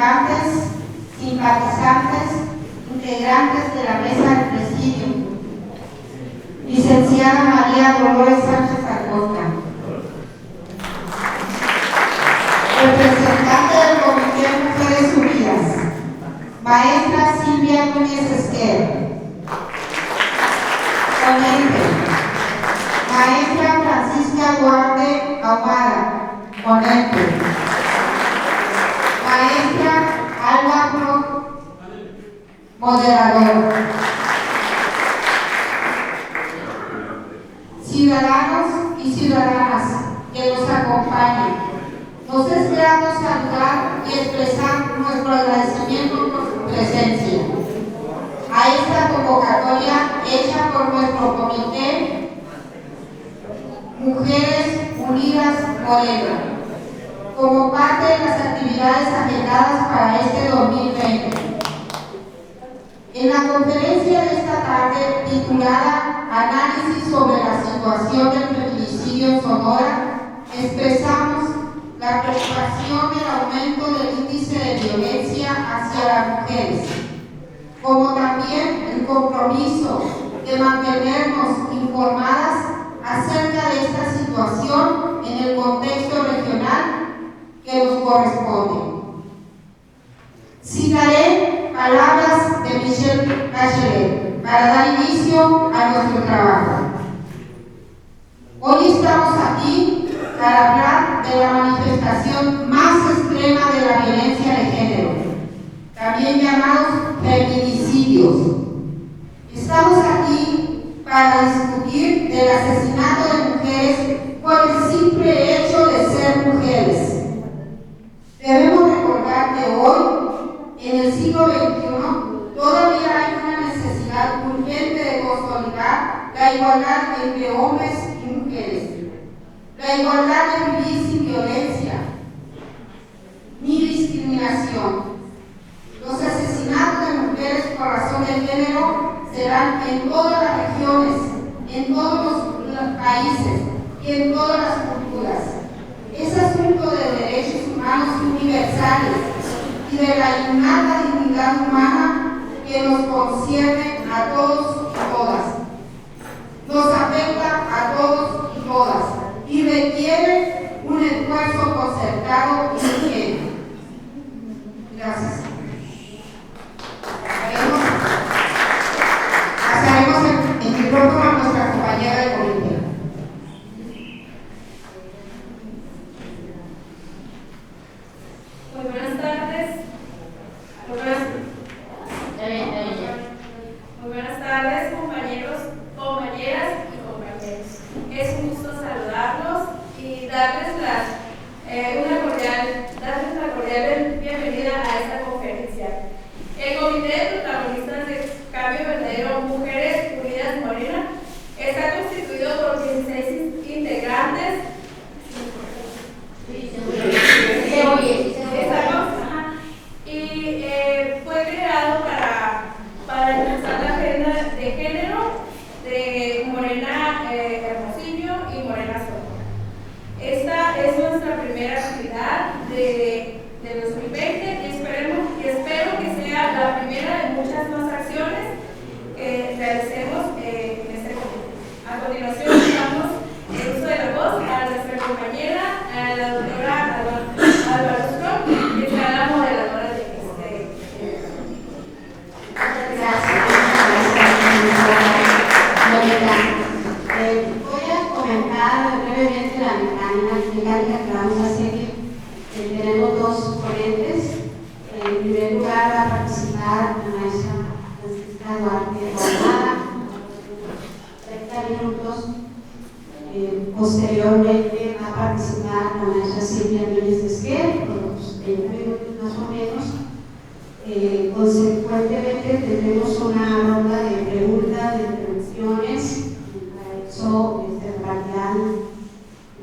participantes, simpatizantes, integrantes de la mesa del presidio, licenciada María Dolores Sánchez Acosta, representante del Comité Mujeres Unidas, maestra Silvia Núñez Esquer, ponente, maestra Francisca Duarte Ahumada, ponente, maestra Alba Pro, moderador. Ciudadanos y ciudadanas que nos acompañan, nos es grato saludar y expresar nuestro agradecimiento por su presencia a esta convocatoria hecha por nuestro Comité Mujeres Unidas Morena, como parte de las actividades agendadas para este 2020. En la conferencia de esta tarde, titulada Análisis sobre la situación del feminicidio en Sonora, expresamos la preocupación del aumento del índice de violencia hacia las mujeres, como también el compromiso de mantenernos informadas acerca de esta situación en el contexto regional que nos corresponde. Citaré palabras de Michelle Bachelet para dar inicio a nuestro trabajo. Hoy estamos aquí para hablar de la manifestación más extrema de la violencia de género, también llamados feminicidios. Estamos aquí para discutir del asesinato de mujeres por el simple hecho de ser mujeres. Debemos recordar que hoy, en el siglo XXI, todavía hay una necesidad urgente de consolidar la igualdad entre hombres y mujeres, la igualdad de vivir sin violencia ni discriminación. Los asesinatos de mujeres por razón de género serán en todas las regiones, en todos los países y en todas las culturas. Es asunto de derechos humanos universales y de la innata dignidad humana que nos concierne a todos y todas. Nos afecta a todos y todas y requiere un esfuerzo concertado y urgente. Gracias. Pasaremos el micrófono a nuestra compañera de comité. Muy buenas tardes. Muy buenas tardes, compañeros, compañeras y compañeros. Es un gusto saludarlos y darles la cordial bienvenida a esta conferencia. El Comité de Protagonistas de Cambio Verdadero Mujeres Unidas Morena está constituido por 16 integrantes. Y fue creado para impulsar la agenda de género de Morena Hermosillo y Morena Sonora. Esta es nuestra primera actividad de 2020 y espero que sea la primera de muchas más acciones que realicemos en este comité. A continuación, damos el uso de la voz a nuestra compañera, a la doctora Álvaro Strong, que será la moderadora de este. Gracias. Voy a comentar brevemente la mecánica que vamos a seguir. Tenemos dos ponentes. En primer lugar va a participar la maestra Francisca Duarte Ahumada, 30 minutos. Posteriormente va a participar la maestra Silvia Núñez Esquer, por unos 20 minutos más o menos. Consecuentemente tendremos una ronda de preguntas, de intervenciones. Para eso repartirán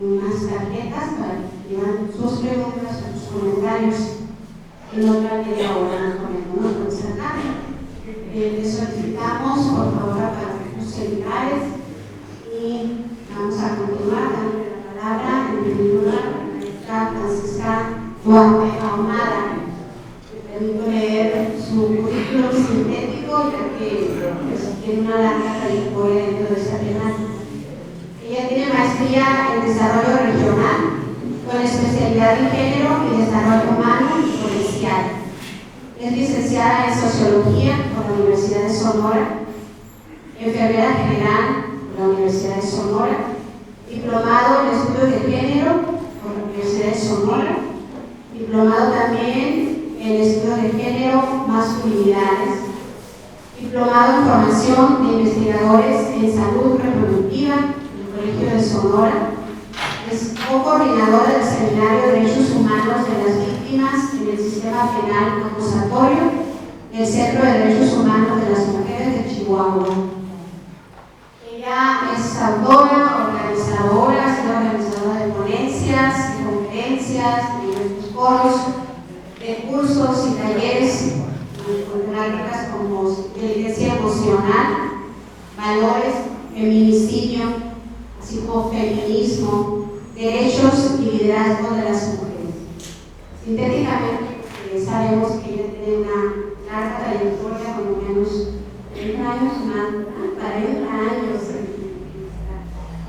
unas tarjetas para que lleven sus preguntas o sus comentarios en otra media hora más o menos, ¿no? Con esa tarde. Les solicitamos por favor apagar sus celulares y vamos a continuar dando la palabra en primer lugar a la maestra Francisca Duarte Ahumada. maestría en desarrollo regional con especialidad en género y desarrollo humano y policial. Es licenciada en sociología por la Universidad de Sonora, enfermera general por la Universidad de Sonora, diplomado en estudios de género por la Universidad de Sonora, diplomado también en estudios de género, masculinidades, diplomado en formación de investigadores en salud reproductiva en el Colegio de Sonora. Es coordinadora del Seminario de Derechos Humanos de las Víctimas en el Sistema Penal Acusatorio del Centro de Derechos Humanos de las Mujeres de Chihuahua. Ella es autora, organizadora, ha sido organizadora de ponencias, de conferencias, de foros, de cursos y talleres con temáticas como inteligencia emocional, valores, feminicidio, así como feminismo, derechos y liderazgo de las mujeres. Sintéticamente, sabemos que ella tiene una larga trayectoria, por lo menos 30 años más, 40 años.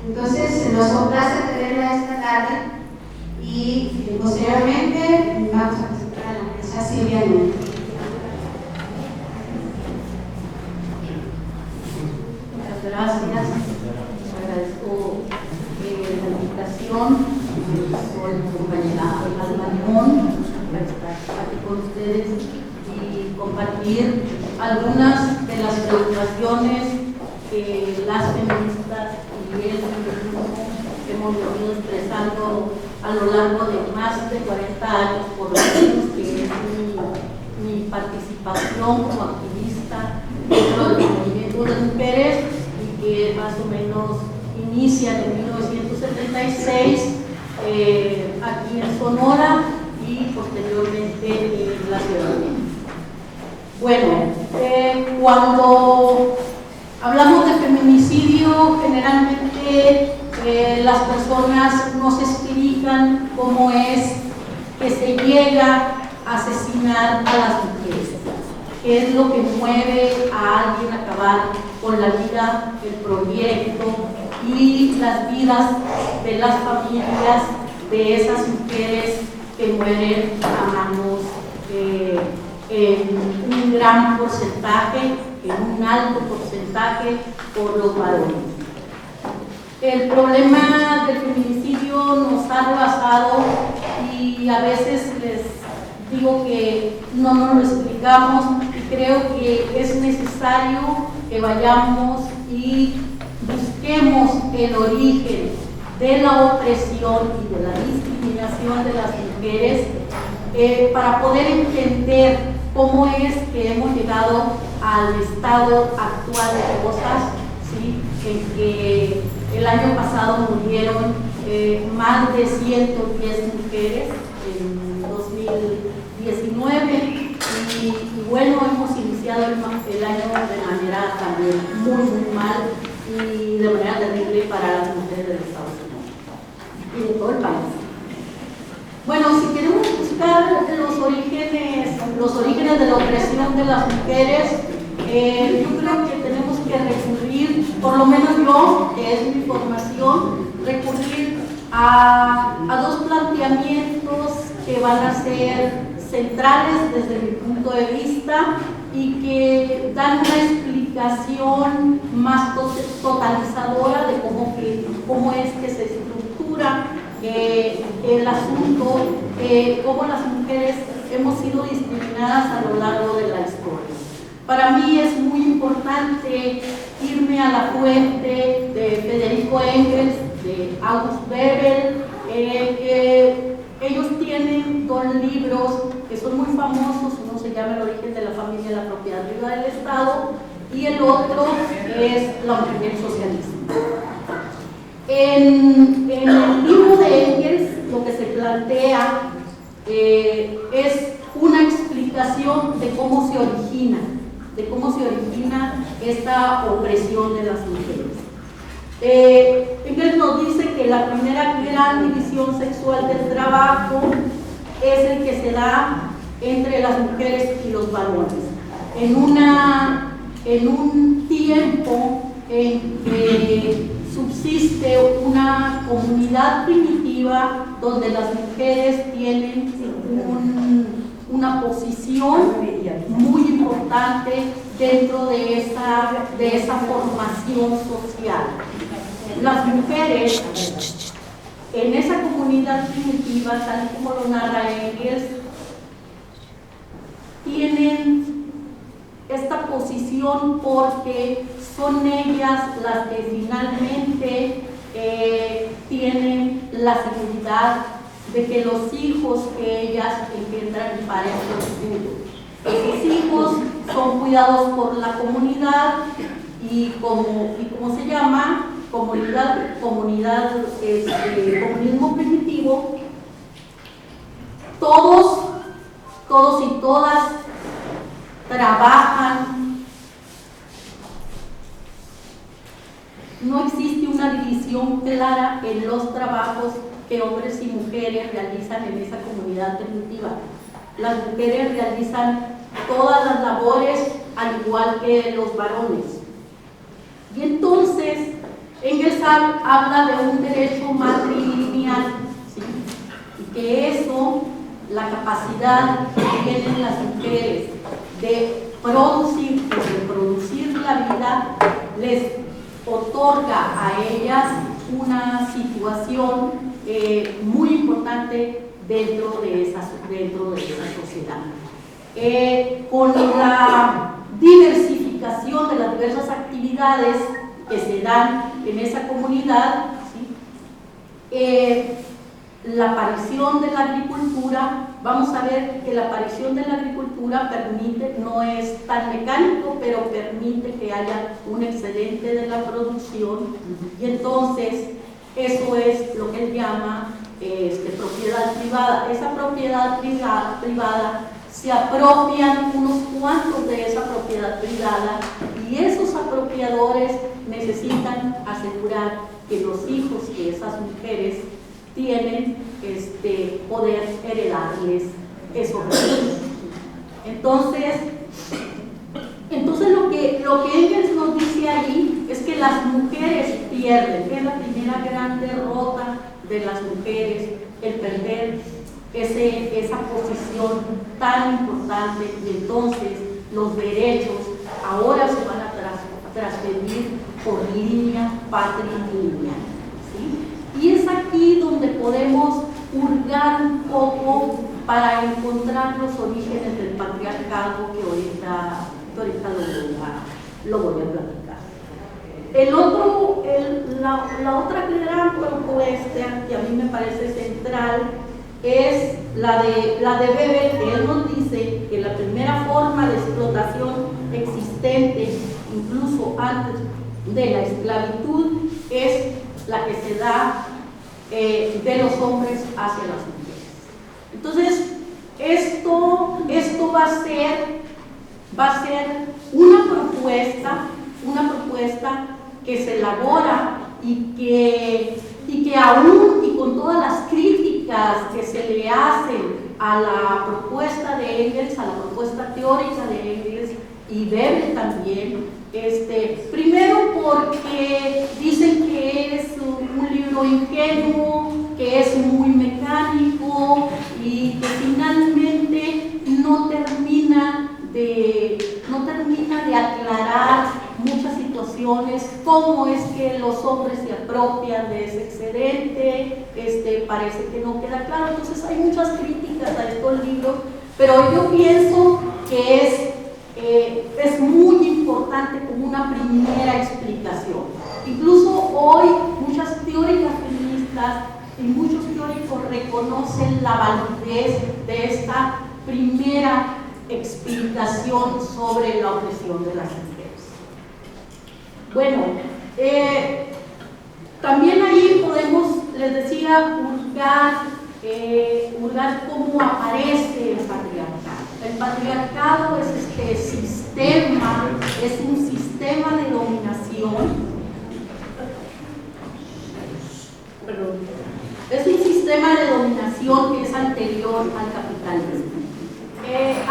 Entonces, nos complace tenerla esta tarde y posteriormente vamos a presentar a la empresa Silvia Núñez. Muchas gracias. Agradezco la invitación por mi compañera Alma Limón para estar aquí con ustedes y compartir algunas de las preocupaciones que las feministas y el feminismo hemos venido expresando a lo largo de más de 40 años, por lo menos, que es mi participación como activista dentro del movimiento de mujeres, y que más o menos inicia en 1976 aquí en Sonora y posteriormente en la Ciudad de México. Bueno, cuando hablamos de feminicidio, generalmente las personas nos explican cómo es que se llega a asesinar a las mujeres, qué es lo que mueve a alguien a acabar con la vida, el proyecto y las vidas de las familias de esas mujeres que mueren a manos en un gran porcentaje, en un alto porcentaje, por los varones. El problema del feminicidio nos ha rebasado y a veces les digo que no nos lo explicamos, y creo que es necesario que vayamos y busquemos el origen de la opresión y de la discriminación de las mujeres para poder entender cómo es que hemos llegado al estado actual de cosas, ¿sí? En que el año pasado murieron más de 110 mujeres en 2019 y bueno, hemos iniciado el año de manera también muy mal y de manera terrible para las mujeres del Estados Unidos y de todo el país. Bueno, si queremos buscar los orígenes de la opresión de las mujeres, yo creo que tenemos que recurrir, por lo menos yo, que es mi formación, recurrir a dos planteamientos que van a ser centrales desde mi punto de vista y que dan una explicación más totalizadora de cómo es que se estructura el asunto, cómo las mujeres hemos sido discriminadas a lo largo de la historia. Para mí es muy importante irme a la fuente de Federico Engels, de August Bebel, que ellos tienen dos libros que son muy famosos. Uno se llama El origen de la familia y la propiedad privada del Estado y el otro es La mujer y el socialismo. En el libro de Engels lo que se plantea es una explicación de cómo se origina esta opresión de las mujeres. Engels nos dice que la primera gran división sexual del trabajo es el que se da entre las mujeres y los varones. En un tiempo en que subsiste una comunidad primitiva donde las mujeres tienen una posición muy importante dentro de esa formación social. Las mujeres en esa comunidad primitiva, tal como lo narra Engels, tienen esta posición porque son ellas las que finalmente tienen la seguridad de que los hijos que ellas engendran para estos estudios. Esos hijos son cuidados por la comunidad y como se llama, comunismo primitivo, todos y todas trabajan. No existe una división clara en los trabajos que hombres y mujeres realizan en esa comunidad primitiva. Las mujeres realizan todas las labores al igual que los varones. Y entonces, Engels habla de un derecho matrilineal, ¿sí? Y que eso, la capacidad que tienen las mujeres de producir, de reproducir la vida, les otorga a ellas una situación muy importante dentro de esa sociedad. Con la diversificación de las diversas actividades que se dan en esa comunidad, ¿sí? La aparición de la agricultura, vamos a ver que la aparición de la agricultura permite, no es tan mecánico, pero permite que haya un excedente de la producción, y entonces eso es lo que él llama propiedad privada. Esa propiedad privada se apropian unos cuantos de esa propiedad privada, y esos apropiadores necesitan asegurar que los hijos que esas mujeres tienen poder heredarles esos recursos. Entonces lo que Engels nos dice allí es que las mujeres pierden, que es la primera gran derrota de las mujeres, el perder esa posición tan importante, y entonces los derechos ahora se van a transferir por línea patrilineal, ¿sí? Y es aquí donde podemos hurgar un poco para encontrar los orígenes del patriarcado que ahorita lo voy a platicar. La otra gran propuesta que a mí me parece central es la de Weber, que él nos dice que la primera forma de explotación existente, incluso antes de la esclavitud, es la que se da de los hombres hacia las mujeres. Entonces, esto va a ser una propuesta que se elabora y que aún y con todas las críticas que se le hacen a la propuesta de Engels, a la propuesta teórica de Engels y Weber también, primero porque dicen que es un libro ingenuo, que es muy mecánico y que finalmente no termina de aclarar muchas situaciones, cómo es que los hombres se apropian de ese excedente, parece que no queda claro. Entonces hay muchas críticas a estos libros, pero yo pienso que es muy importante como una primera explicación. Incluso hoy muchas teóricas feministas y muchos teóricos reconocen la validez de esta primera explicación sobre la opresión de las mujeres. Bueno, también ahí podemos, les decía, hurgar cómo aparece el patriarcado. El patriarcado es es un sistema de dominación. Es un sistema de dominación que es anterior al capitalismo.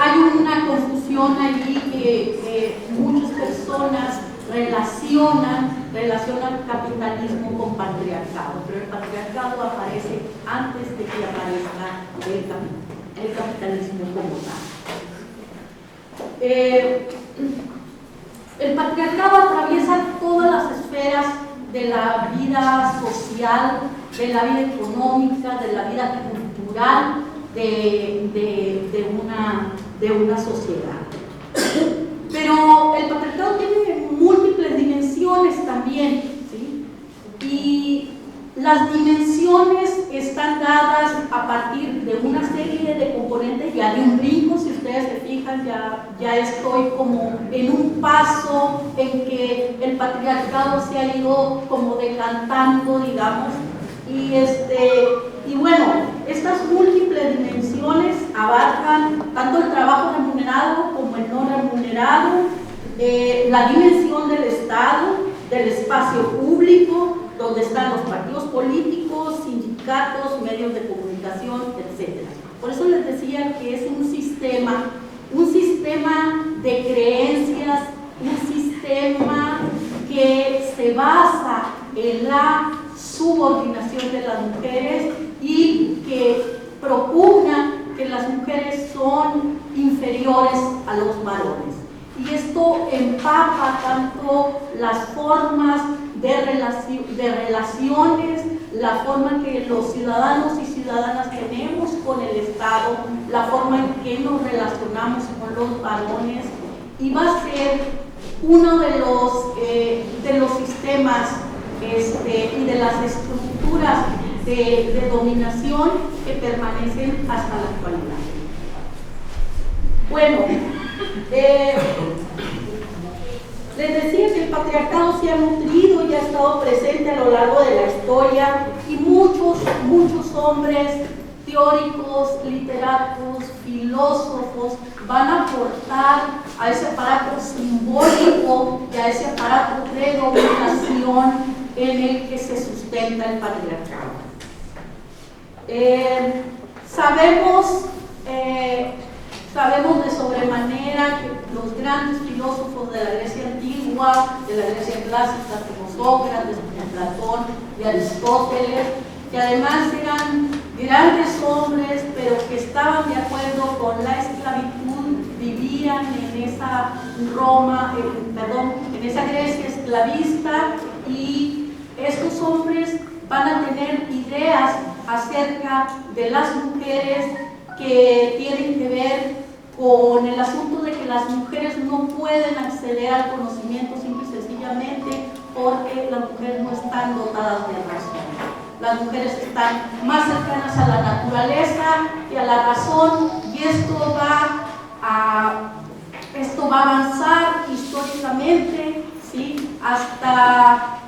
Hay una confusión allí que muchas personas relacionan relaciona el capitalismo con patriarcado, pero el patriarcado aparece antes de que aparezca el capitalismo como tal. El patriarcado atraviesa todas las esferas de la vida social, de la vida económica, de la vida cultural de una sociedad. Pero el patriarcado tiene múltiples dimensiones también, ¿sí? Y las dimensiones están dadas a partir de una serie de componentes, ya de un brinco, si ustedes se fijan, ya estoy como en un paso en que el patriarcado se ha ido como decantando, digamos, y bueno, estas múltiples dimensiones abarcan tanto el trabajo remunerado como el no remunerado, la dimensión del Estado, del espacio público, donde están los partidos políticos, sindicatos, medios de comunicación, etc. Por eso les decía que es un sistema de creencias, un sistema que se basa en la subordinación de las mujeres y que propugna que las mujeres son inferiores a los varones. Y esto empapa tanto las formas de relaciones, la forma en que los ciudadanos y ciudadanas tenemos con el Estado, la forma en que nos relacionamos con los varones, y va a ser uno de los sistemas y de las estructuras de dominación que permanecen hasta la actualidad. Bueno, les decía que el patriarcado se ha nutrido y ha estado presente a lo largo de la historia, y muchos hombres teóricos, literatos, filósofos van a aportar a ese aparato simbólico y a ese aparato de dominación en el que se sustenta el patriarcado. Sabemos de sobremanera que los grandes filósofos de la Grecia antigua, de la Grecia clásica, como Sócrates, como Platón y Aristóteles, que además eran grandes hombres, pero que estaban de acuerdo con la esclavitud, vivían en esa en esa Grecia esclavista, y estos hombres van a tener ideas acerca de las mujeres que tienen que ver con el asunto de que las mujeres no pueden acceder al conocimiento simple y sencillamente porque las mujeres no están dotadas de razón. Las mujeres están más cercanas a la naturaleza que a la razón, y esto va a avanzar históricamente, ¿sí? Hasta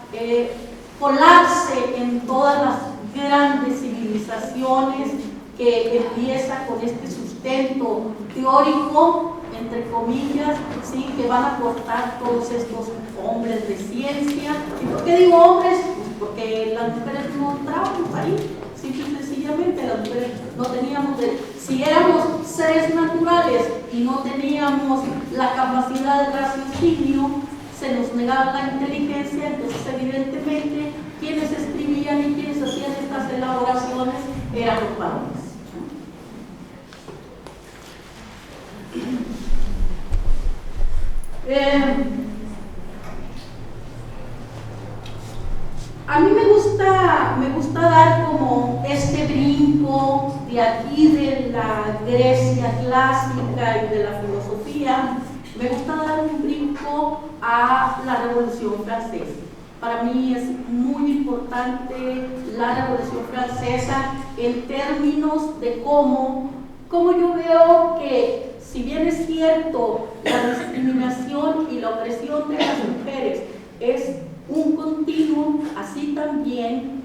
colarse en todas las grandes civilizaciones, que empieza con este sustento teórico, entre comillas, ¿sí? Que van a aportar todos estos hombres de ciencia. ¿Y por qué digo hombres? Pues porque las mujeres no entramos ahí, simple y sencillamente. Las mujeres no teníamos si éramos seres naturales y no teníamos la capacidad de raciocinio, se nos negaba la inteligencia, entonces evidentemente quienes escribían y quienes hacían estas elaboraciones eran los varones. A mí me gusta dar como este brinco de aquí de la Grecia clásica y de la filosofía. Me gusta dar un brinco a la Revolución Francesa. Para mí es muy importante la Revolución Francesa en términos de cómo yo veo que, si bien es cierto, la discriminación y la opresión de las mujeres es un continuo, así también,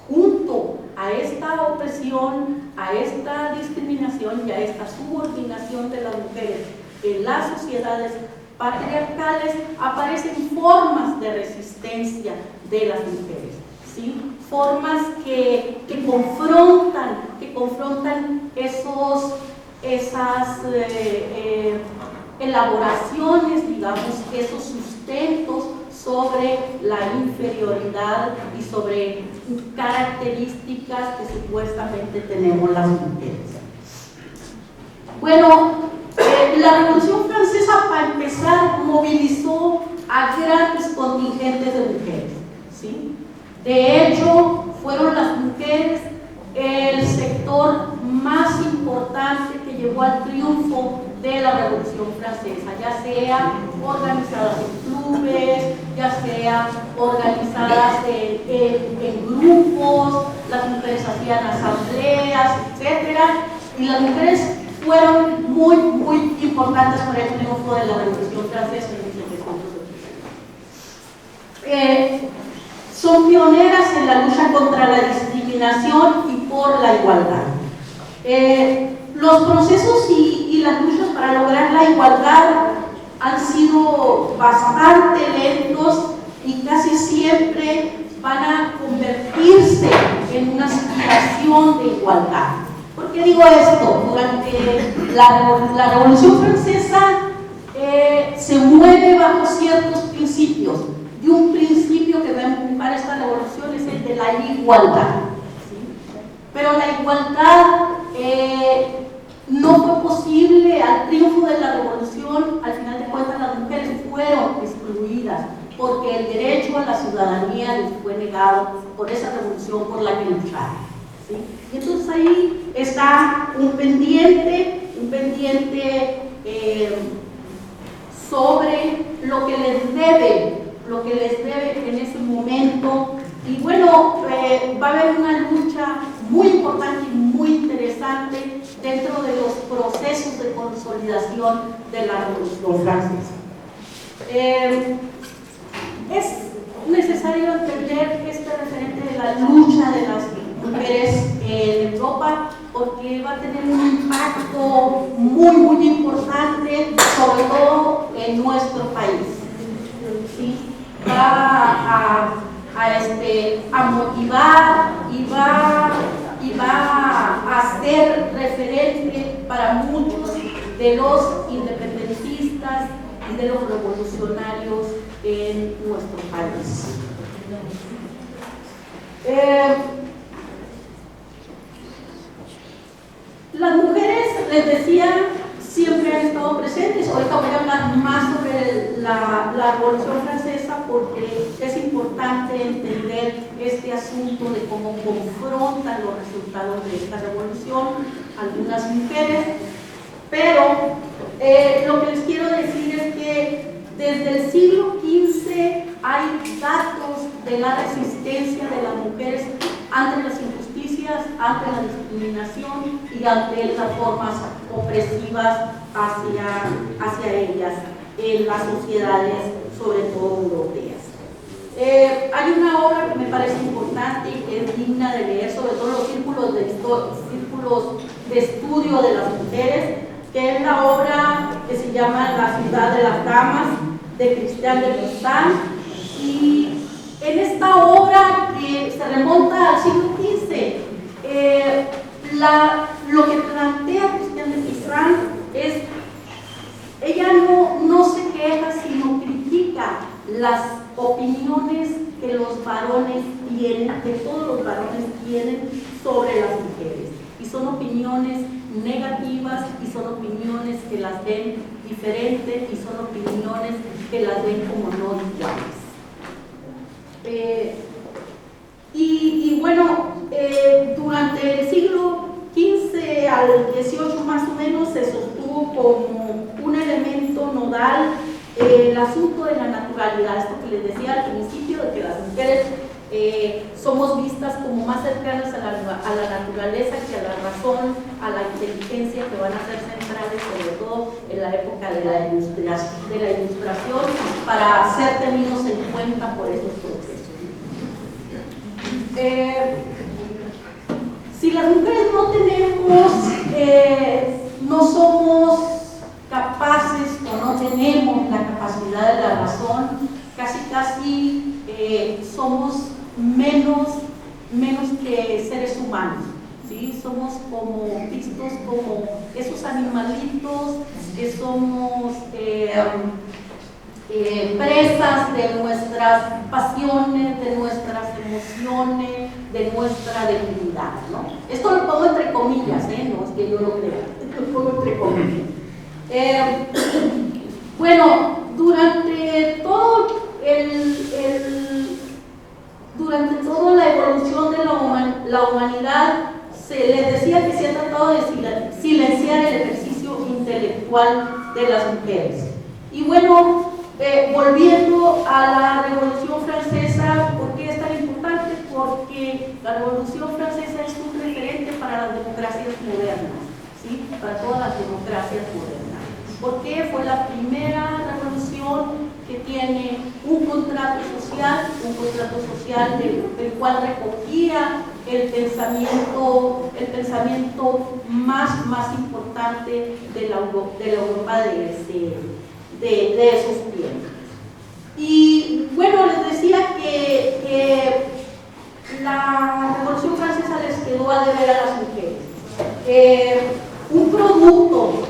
junto a esta opresión, a esta discriminación y a esta subordinación de las mujeres en las sociedades patriarcales, aparecen formas de resistencia de las mujeres, ¿sí? Formas que confrontan esas elaboraciones, digamos, esos sustentos sobre la inferioridad y sobre características que supuestamente tenemos las mujeres. Bueno, la Revolución Francesa, para empezar, movilizó a grandes contingentes de mujeres, ¿sí? De hecho, fueron las mujeres el sector más importante que llevó al triunfo de la Revolución Francesa, ya sea organizadas en clubes, ya sea organizadas en grupos, las mujeres hacían asambleas, etc. Y las mujeres fueron muy, muy importantes para el triunfo de la Revolución Francesa en 1789. Son pioneras en la lucha contra la discriminación y por la igualdad. Los procesos y las luchas para lograr la igualdad han sido bastante lentos y casi siempre van a convertirse en una situación de igualdad. ¿Por qué digo esto? Durante la Revolución Francesa se mueve bajo ciertos principios, y un principio que va a empujar esta revolución es el de la igualdad, ¿sí? Pero la igualdad no fue posible al triunfo de la revolución. Al final de cuentas, las mujeres fueron excluidas porque el derecho a la ciudadanía les fue negado por esa revolución por la que lucharon, ¿sí? Y entonces ahí está un pendiente sobre lo que les debe en ese momento. Y bueno, va a haber una lucha muy importante y muy interesante dentro de los procesos de consolidación de la Revolución Francesa. Es necesario entender este referente de la lucha de las mujeres en Europa, porque va a tener un impacto muy, muy importante, sobre todo en nuestro país, ¿sí? Va a motivar y va a ser referente para muchos de los independentistas y de los revolucionarios en nuestro país. Las mujeres, les decía, siempre han estado presentes. Ahorita voy a hablar más sobre la Revolución Francesa porque es importante entender este asunto de cómo confrontan los resultados de esta revolución algunas mujeres. Pero lo que les quiero decir es que desde el siglo XV hay datos de la resistencia de las mujeres ante las injusticias, ante la discriminación y ante las formas opresivas hacia ellas en las sociedades, sobre todo europeas. Hay una obra que me parece importante y que es digna de leer, sobre todo los círculos de estudio de las mujeres, que es la obra que se llama La ciudad de las damas, de Christiane de Pizan. Y en esta obra, que se remonta al siglo XV, lo que plantea Christiane de Pizan es, ella no se queja, sino critica las opiniones que los varones tienen, que todos los varones tienen sobre las mujeres. Y son opiniones negativas, y son opiniones que las ven diferentes, y son opiniones que las ven como no iguales. Y bueno, durante el siglo XV al XVIII más o menos se sostuvo como un elemento nodal el asunto de la naturalidad, esto que les decía al principio, de que las mujeres somos vistas como más cercanas a la naturaleza que a la razón, a la inteligencia, que van a ser centrales sobre todo en la época de la ilustración, para ser tenidos en cuenta por esos procesos. Si las mujeres no tenemos, no somos capaces o no tenemos la capacidad de la razón, casi somos menos que seres humanos, ¿sí? Somos como vistos como esos animalitos que somos presas de nuestras pasiones, de nuestras emociones, de nuestra debilidad, ¿no? Esto lo pongo entre comillas, no es que yo lo crea, lo pongo entre comillas. Bueno, durante toda la evolución de la humanidad se les decía que se ha tratado de silenciar el ejercicio intelectual de las mujeres. Y bueno, volviendo a la Revolución Francesa, ¿por qué es tan importante? Porque la Revolución Francesa es un referente para las democracias modernas, ¿sí? Para todas las democracias modernas. Porque fue la primera revolución que tiene un contrato social del cual recogía el pensamiento más importante de la Europa de esos tiempos. Y bueno, les decía que la Revolución Francesa les quedó a deber a las mujeres. Un producto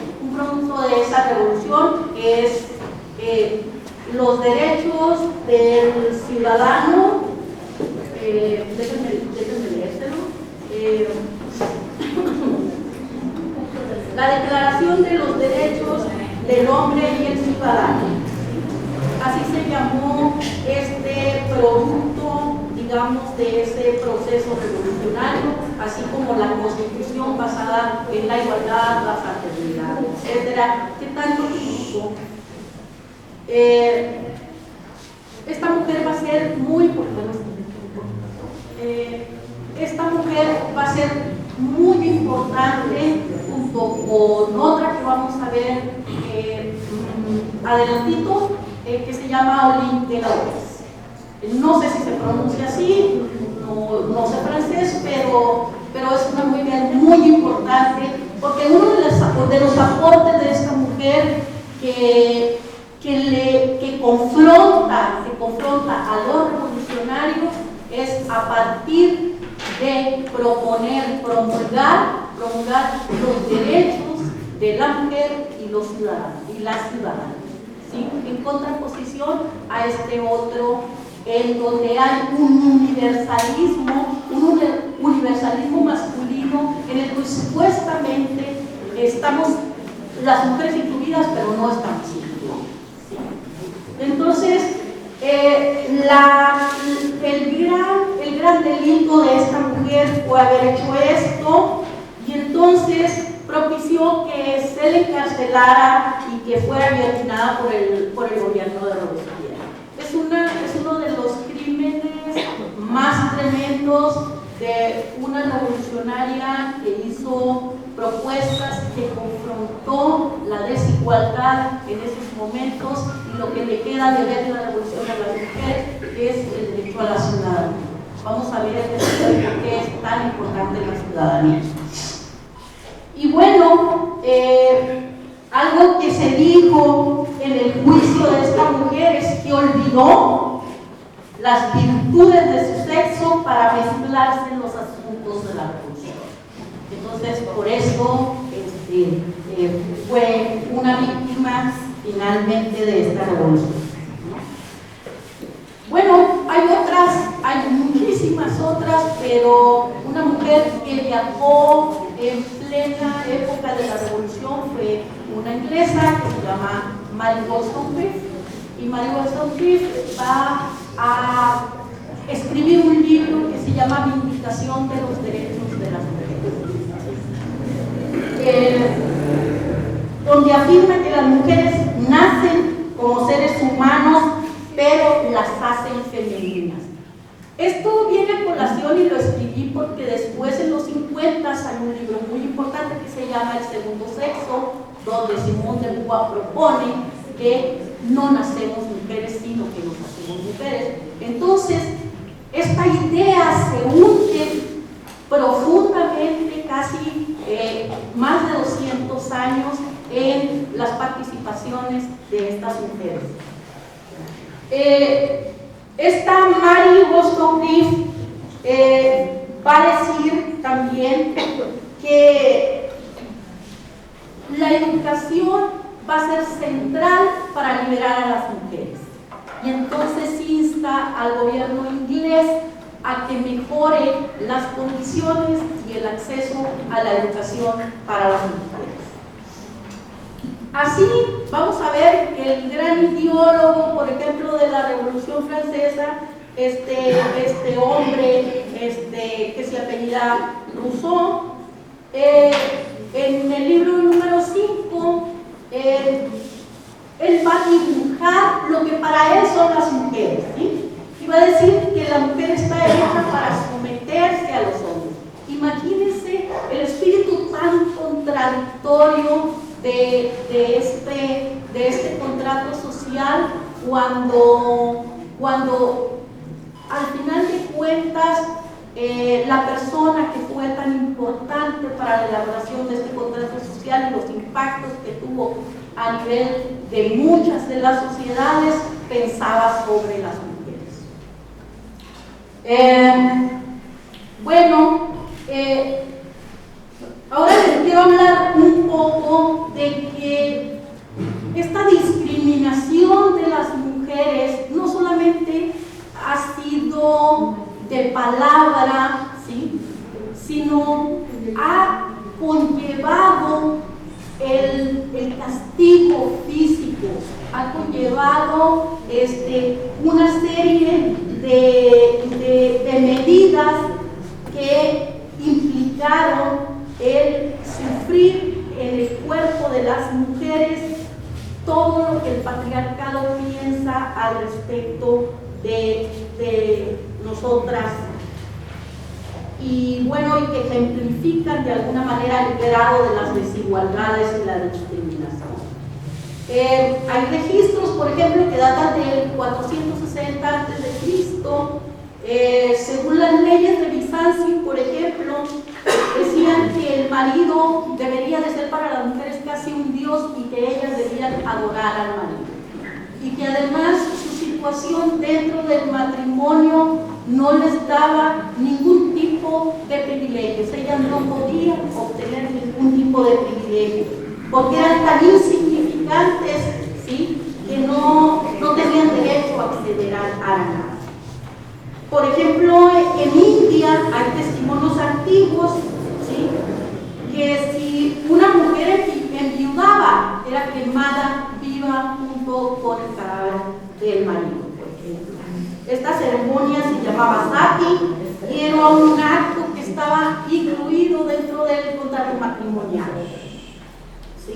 de esa revolución es los derechos del ciudadano, déjenme leérselo, la Declaración de los Derechos del Hombre y el Ciudadano. Así se llamó este producto, digamos, de ese proceso revolucionario, así como la Constitución basada en la igualdad, la fraternidad, etcétera, que tanto criticó. Esta mujer va a ser muy importante. Esta mujer va a ser muy importante junto con otra que vamos a ver adelantito, que se llama Olympe de Gouges. No sé si se pronuncia así, no sé francés, pero es una mujer muy importante, porque uno de los aportes de esta mujer que confronta a los revolucionarios es a partir de promulgar los derechos de la mujer y los ciudadanos y las ciudadanas, ¿sí? En contraposición a este otro, en donde hay un universalismo masculino en el que supuestamente estamos las mujeres incluidas, pero no estamos incluidas. ¿Sí? Entonces, el gran delito de esta mujer fue haber hecho esto, y entonces propició que se le encarcelara y que fuera guillotinada por el gobierno de Robespierre. Es uno de los crímenes más tremendos de una revolucionaria que hizo propuestas que confrontó la desigualdad en esos momentos, y lo que le queda de ver la revolución de las mujeres es el derecho a la ciudadanía. Vamos a ver por qué es tan importante la ciudadanía. Y bueno, algo que se dijo en el juicio de esta mujer es que olvidó las virtudes de su sexo para mezclarse en los asuntos de la revolución. Entonces, por eso fue una víctima finalmente de esta revolución. Bueno, hay muchísimas otras, pero una mujer que viajó en plena época de la revolución fue una inglesa que se llama Mary Wollstonecraft, y Mary Wollstonecraft va a escribir un libro que se llama Vindicación de los Derechos de las Mujeres, donde afirma que las mujeres nacen como seres humanos, pero las hacen femeninas. Esto viene a colación, y lo escribí porque después en los 50 hay un libro muy importante que se llama El Segundo Sexo, donde Simone de Beauvoir propone que no nacemos mujeres, sino que nos hacemos mujeres. Entonces, esta idea se hunde profundamente, casi más de 200 años, en las participaciones de estas mujeres. Esta Mary Wollstonecraft va a decir también que la educación va a ser central para liberar a las mujeres. Y entonces insta al gobierno inglés a que mejore las condiciones y el acceso a la educación para las mujeres. Así vamos a ver que el gran ideólogo, por ejemplo, de la Revolución Francesa, este hombre que se apellida Rousseau, en el libro número 5, él va a dibujar lo que para él son las mujeres, ¿sí? Y va a decir que la mujer está hecha para someterse a los hombres. Imagínense el espíritu tan contradictorio de este contrato social cuando al final de cuentas la persona que fue tan importante para la elaboración de este contrato social y los impactos que tuvo a nivel de muchas de las sociedades pensaba sobre las mujeres. Ahora les quiero hablar un poco de que esta discriminación de las mujeres no solamente ha sido de palabra, ¿sí?, sino ha conllevado el castigo físico, ha conllevado una serie de medidas que implicaron el sufrir en el cuerpo de las mujeres todo lo que el patriarcado piensa al respecto de nosotras, y bueno, y que ejemplifican de alguna manera el grado de las desigualdades y la discriminación. Hay registros, por ejemplo, que datan del 460 a.C. Según las leyes de Bizancio, por ejemplo, decían que el marido debería de ser para las mujeres casi un dios y que ellas debían adorar al marido. Y que además su situación dentro del matrimonio no les daba ningún tipo de privilegios. Ellas no podían obtener ningún tipo de privilegios porque eran tan insignificantes, ¿sí?, que no tenían derecho a acceder a nada. Por ejemplo, en India hay testimonios antiguos, ¿sí?, que si una mujer enviudaba, era quemada viva junto con el cadáver del marido, por ejemplo. Esta ceremonia se llamaba sati y era un acto que estaba incluido dentro del contrato matrimonial. ¿Sí?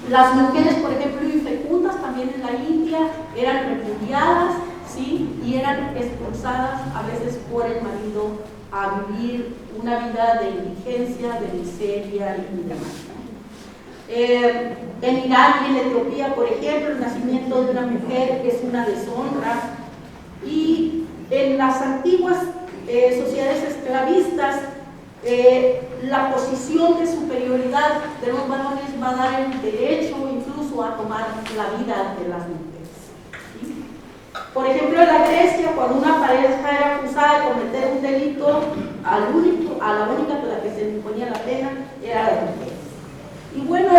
Las mujeres, por ejemplo, infecundas también en la India eran repudiadas, ¿sí?, y eran expulsadas a veces por el marido a vivir una vida de indigencia, de miseria y demás. En Irán y en Etiopía, por ejemplo, el nacimiento de una mujer es una deshonra, y en las antiguas sociedades esclavistas la posición de superioridad de los varones va a dar el derecho incluso a tomar la vida de las mujeres, ¿sí? Por ejemplo, en la Grecia, cuando una pareja era acusada de cometer un delito, a la única a la que se le imponía la pena era la mujer. Y bueno,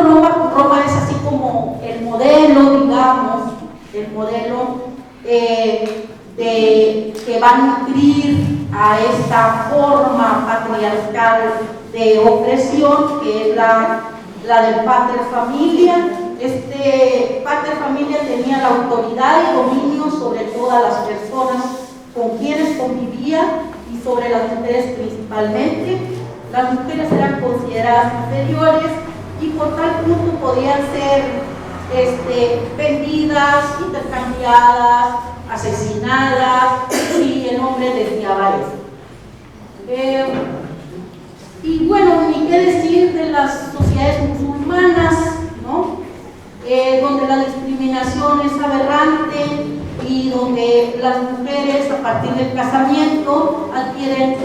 Roma es así como el modelo, digamos, el modelo que va a nutrir a esta forma patriarcal de opresión, que es la del pater familia. Este pater familia tenía la autoridad y dominio sobre todas las personas con quienes convivía y sobre las mujeres principalmente. Las mujeres eran consideradas inferiores y por tal punto podían ser vendidas, intercambiadas, asesinadas, si el hombre deseaba eso. Y bueno, ni qué decir de las sociedades musulmanas, ¿no?, donde la discriminación es aberrante y donde las mujeres a partir del casamiento adquieren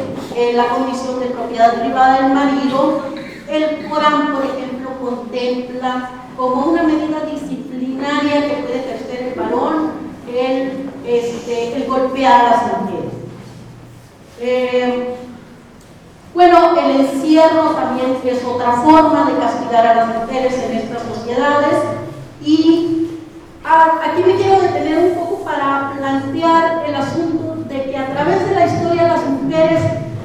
la condición de propiedad privada del marido. El Corán, por ejemplo, contempla como una medida disciplinaria que puede ejercer el varón el golpear a las mujeres. Bueno, el encierro también es otra forma de castigar a las mujeres en estas sociedades. Y aquí me quiero detener un poco para plantear el asunto de que a través de la historia las mujeres,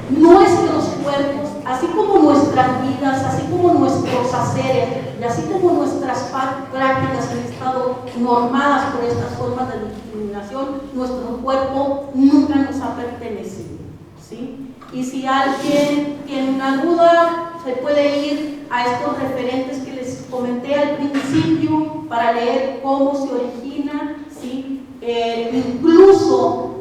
nuestros cuerpos, así como nuestras vidas, así como nuestros haceres y así como nuestras prácticas han estado normadas por estas formas de discriminación, nuestro cuerpo nunca nos ha pertenecido, ¿sí? Y si alguien tiene una duda, se puede ir a estos referentes que les comenté al principio para leer cómo se origina, ¿sí? Incluso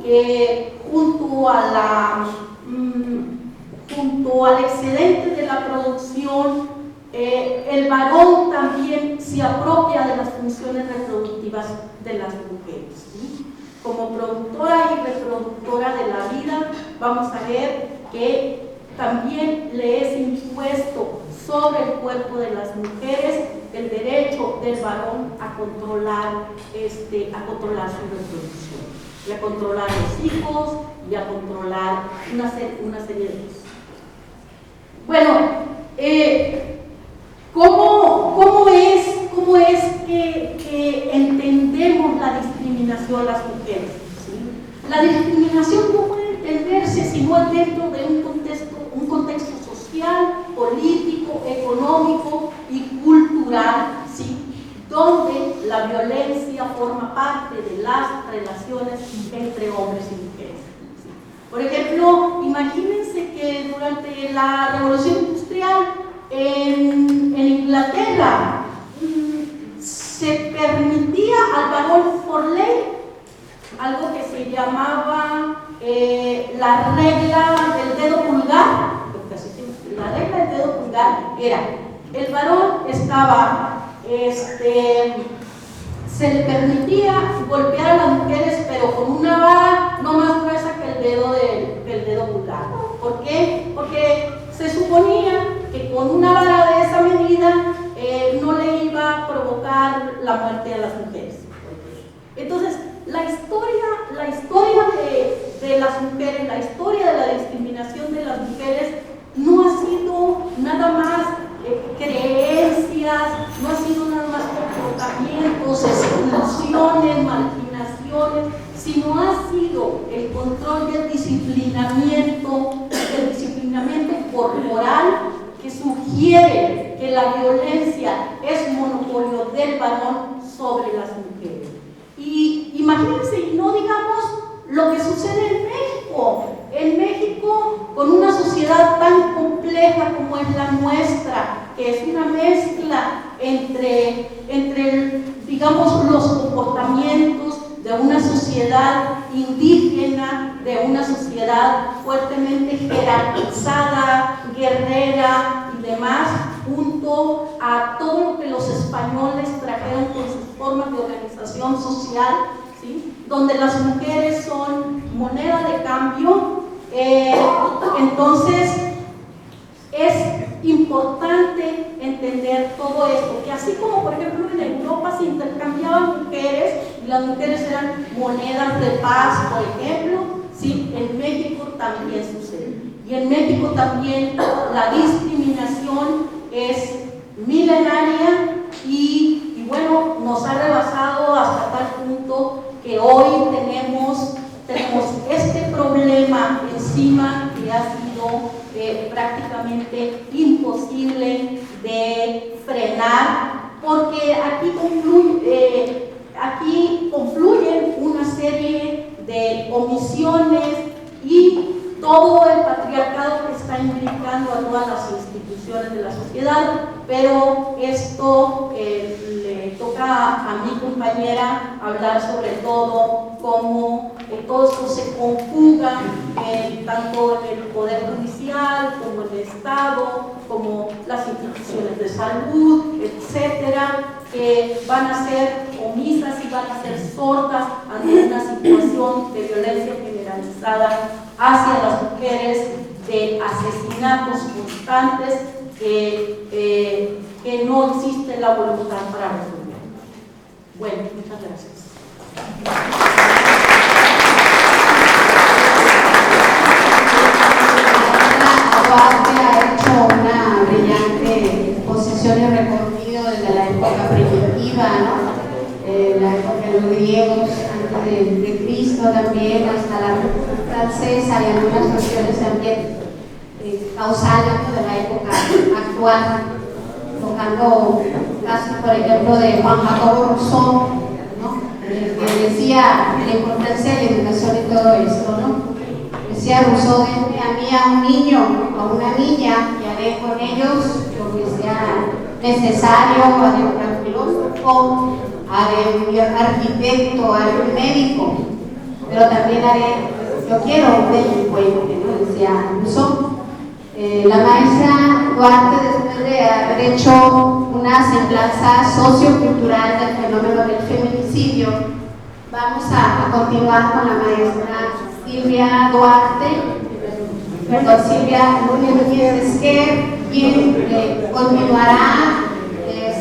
junto al excedente de la producción, el varón también se apropia de las funciones reproductivas de las mujeres, ¿sí? Como productora y reproductora de la vida, vamos a ver que también le es impuesto sobre el cuerpo de las mujeres el derecho del varón a controlar su reproducción, y a controlar los hijos y a controlar una serie de cosas. Bueno, ¿cómo es que entendemos la discriminación a las mujeres? ¿Sí? La discriminación no puede entenderse si no es dentro de un contexto social, político, económico y cultural, ¿sí? Donde la violencia forma parte de las relaciones entre hombres y mujeres. ¿Sí? Por ejemplo, imagínense que durante la Revolución Industrial en Inglaterra se permitía al varón por ley algo que se llamaba la regla del dedo pulgar. La regla del dedo pulgar era: el varón estaba, se le permitía golpear a las mujeres, pero con una vara no más gruesa que el dedo pulgar. ¿Por qué? Porque se suponía que con una vara de esa medida no le iba a provocar la muerte a las mujeres. Entonces, la historia de las mujeres, la historia de la discriminación de las mujeres no ha sido nada más creencias, no ha sido nada más comportamientos, exclusiones, marginaciones, sino ha sido el control del disciplinamiento corporal que sugiere que la violencia es monopolio del varón sobre las mujeres. Y imagínense, y no digamos lo que sucede en México. En México, con una sociedad tan compleja como es la nuestra, que es una mezcla entre digamos, los comportamientos de una sociedad indígena, de una sociedad fuertemente jerarquizada, guerrera y demás, junto a todo lo que los españoles trajeron con sus formas de organización social, ¿sí? Donde las mujeres son moneda de cambio. Entonces es importante entender todo esto, que así como por ejemplo en Europa se intercambiaban mujeres y las mujeres eran monedas de paz, por ejemplo, ¿sí? En México también sucede. Y en México también la discriminación es milenaria y bueno, nos ha rebasado hasta tal punto que hoy tenemos este problema encima que ha sido prácticamente imposible de frenar, porque aquí confluyen una serie de omisiones y todo el patriarcado que está implicando a todas las instituciones de la sociedad, pero esto le toca a mi compañera hablar sobre todo cómo todo esto se conjuga tanto en el Poder Judicial como en el Estado, como las instituciones de salud, etcétera, que van a ser omisas y van a ser sordas ante una situación de violencia generalizada hacia las mujeres, de asesinatos constantes que no existe la voluntad para resolver. Bueno, muchas gracias. Ha hecho una brillante exposición y recorrido desde la época primitiva, ¿no? los griegos antes de Cristo también, hasta la Revolución Francesa y algunas cuestiones también causales, ¿no?, de la época actual, tocando casos, por ejemplo, de Juan Jacobo Rousseau, ¿no?, que decía la importancia de la educación y todo esto, ¿no? Decía Rousseau: denme a mí a un niño o a una niña y haré con ellos lo que sea necesario, haré un gran filósofo, haré un arquitecto, haré un médico, pero también yo quiero un delincuente, ¿no?, decía Rousseau. La maestra Duarte, después de haber hecho una semblanza sociocultural del fenómeno del feminicidio, vamos a continuar con la maestra Silvia Núñez Esquer, quien continuará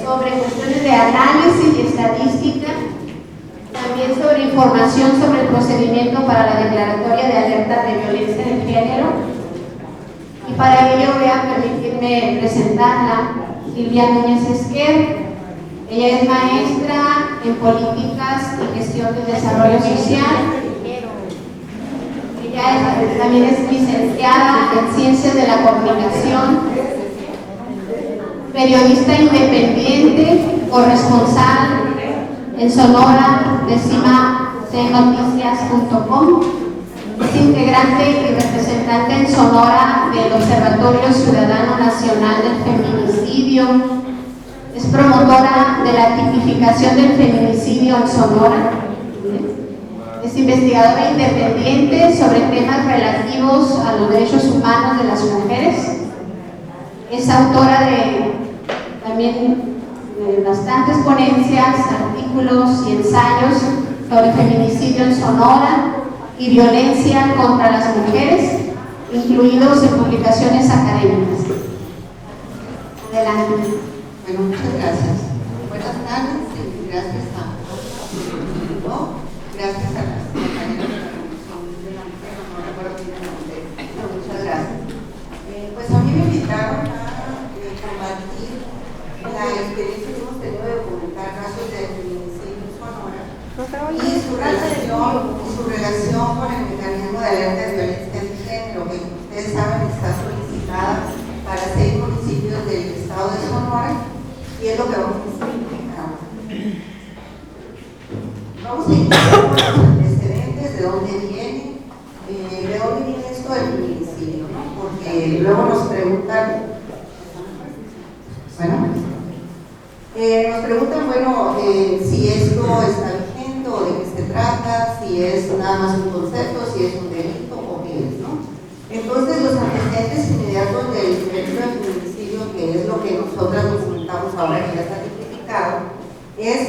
sobre cuestiones de análisis y estadística, también sobre información sobre el procedimiento para la declaratoria de alerta de violencia de género. Y para ello voy a permitirme presentarla, Silvia Núñez Esquer. Ella es maestra en políticas y gestión del desarrollo social. Ella también es licenciada en ciencias de la comunicación, periodista independiente, corresponsal en Sonora de cimacnoticias.com. Es integrante y representante en Sonora del Observatorio Ciudadano Nacional del Feminicidio. Es promotora de la tipificación del feminicidio en Sonora. Es investigadora independiente sobre temas relativos a los derechos humanos de las mujeres. Es autora también de bastantes ponencias, artículos y ensayos sobre feminicidio en Sonora y violencia contra las mujeres, incluidos en publicaciones académicas. Adelante. Bueno, muchas gracias. Buenas tardes y gracias gracias a las compañeras de la Comisión de la Mujer, no recuerdo bien el nombre, pero muchas gracias. Pues a mí me invitaron a compartir la experiencia que hemos tenido de documentar casos de feminicidio en Sonora y su relación con el mecanismo de alerta de violencia de género, que ustedes saben está solicitada para 6 municipios del estado de Sonora, y es lo que vamos a explicar. Vamos a iniciar con los antecedentes, de dónde viene esto del feminicidio, ¿no? Porque luego nos preguntan, si esto está vigente o de qué se trata, si es nada más un concepto, si es un delito o qué es, ¿no? Entonces, los antecedentes inmediatos del delito de feminicidio, que es lo que nosotras documentamos ahora que ya está tipificado, es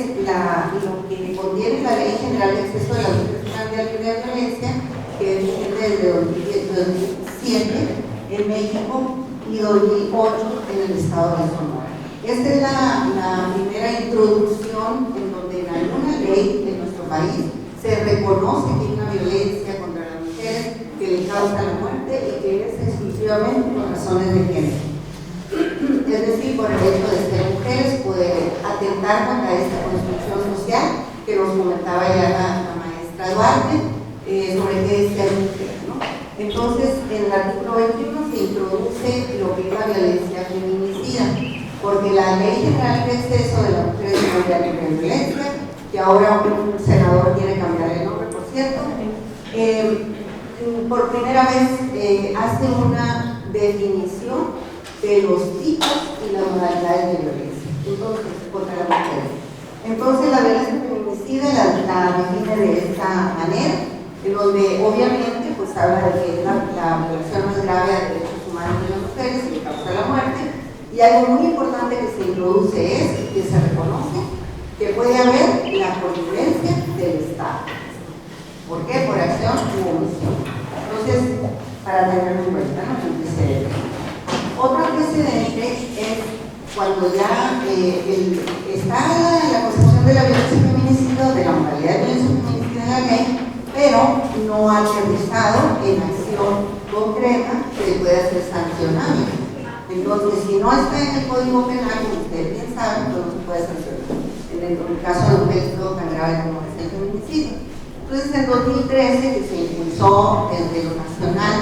lo que contiene la Ley General de Acceso de la Mujer Libre de Violencia, que es vigente desde 2007 en México y 2008 en el estado de Sonora. Esta es la primera introducción en donde en alguna ley de nuestro país se reconoce que hay una violencia contra las mujeres que le causa la muerte y que es exclusivamente por razones de género. Es decir, por el hecho de ser mujeres puede atentar contra esta construcción social que nos comentaba ya la maestra Duarte sobre qué es ser mujer, ¿no? Entonces, en el artículo 21 se introduce lo que es la violencia feminicida, porque la Ley General de Acceso de las Mujeres de Violencia, que ahora un senador quiere cambiar el nombre, por cierto, por primera vez hace una definición de los tipos y las modalidades de violencia contra las mujeres. Entonces, la violencia feminicida la define de esta manera, en donde obviamente pues habla de que es la violación más grave de derechos humanos de las mujeres que causa la muerte, y algo muy importante que se introduce es que se reconoce que puede haber la connivencia del Estado. ¿Por qué? Por acción u omisión. Entonces, para tenerlo en cuenta, ¿no? Otro antecedente es cuando ya está la concepción de la violencia feminicida, de la modalidad de violencia feminicida en la ley, pero no ha aterrizado en acción concreta que pueda ser sancionable. Entonces, si no está en el Código Penal, como ustedes bien saben, no se puede sancionar. En el caso de un delito tan grave como este feminicidio. Entonces, en 2013, que se impulsó desde lo nacional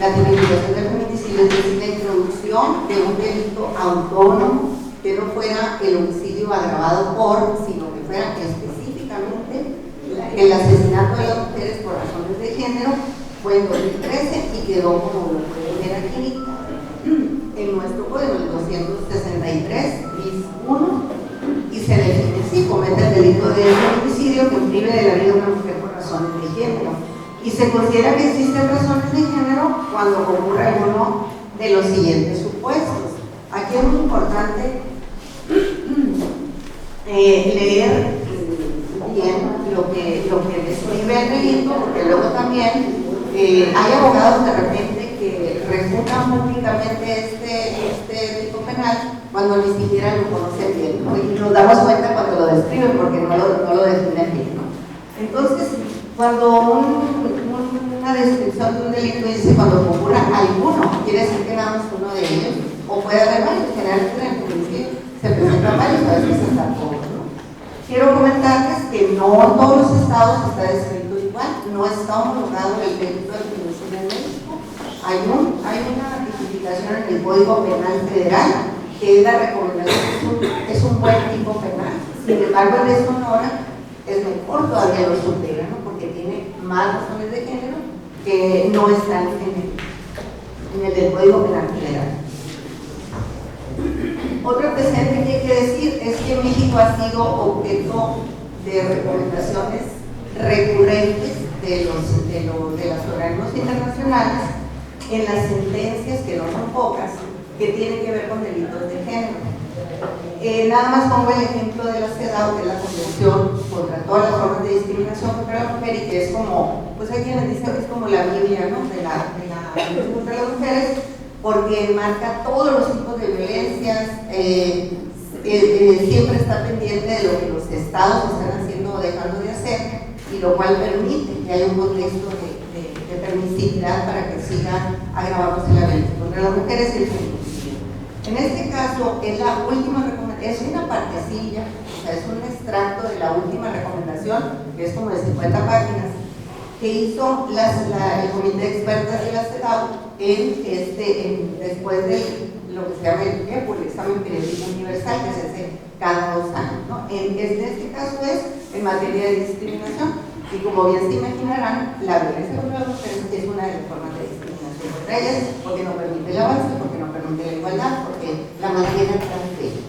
la tipificación del feminicidio, es decir, la introducción de un delito autónomo que no fuera el homicidio agravado por, sino que fuera específicamente el asesinato de las mujeres por razones de género, fue en 2013 y quedó, como lo pueden ver aquí, en nuestro código, el 263, bis 1, y se define si comete el delito de feminicidio que prive de la vida de una mujer por razones de género. Y se considera que existen razones de género cuando ocurre alguno de los siguientes supuestos. Aquí es muy importante leer bien lo que describe el delito, porque luego también hay abogados de repente que refutan públicamente este delito penal cuando ni siquiera lo conocen bien, ¿no? Y nos damos cuenta cuando lo describen porque no lo definen bien, ¿no? Entonces, cuando una descripción de un delito dice cuando ocurra alguno, quiere decir que nada más uno de ellos, o puede haber varios, generalmente en el feminicidio se presentan varios, a veces hasta todos, ¿no? Quiero comentarles que no en todos los estados está descrito igual, no está homologado el delito del feminicidio en México. Hay una tipificación en el Código Penal Federal que es la recomendación, es un buen tipo penal. Sin embargo, el de Sonora es mejor todavía lo supera, ¿no? Porque tiene más razones de género que no están en el del Código Penal Federal. Otro antecedente que hay que decir es que México ha sido objeto de recomendaciones recurrentes de los organismos internacionales en las sentencias, que no son pocas, que tienen que ver con delitos de género. Nada más pongo el ejemplo de la CEDAW, que es la Convención contra todas las formas de discriminación contra la mujer, y que es como, pues hay quienes dicen que es como la Biblia, ¿no? de la violencia contra las mujeres, porque marca todos los tipos de violencias, siempre está pendiente de lo que los estados están haciendo o dejando de hacer, y lo cual permite que haya un contexto de permisividad para que siga agravándose la violencia contra las mujeres y el feminicidio. En este caso, es la última recomendación, es una partecilla, o sea, es un extracto de la última recomendación, que es como de 50 páginas, que hizo el comité de expertas de la CEDAW después de lo que se llama el examen periódico universal, que se hace cada 2 años, ¿no? En este caso es en materia de discriminación, y como bien se imaginarán, la violencia contra las mujeres es una de las formas de discriminación contra ellas, porque no permite el avance, porque no permite la igualdad, porque la mantiene transferible.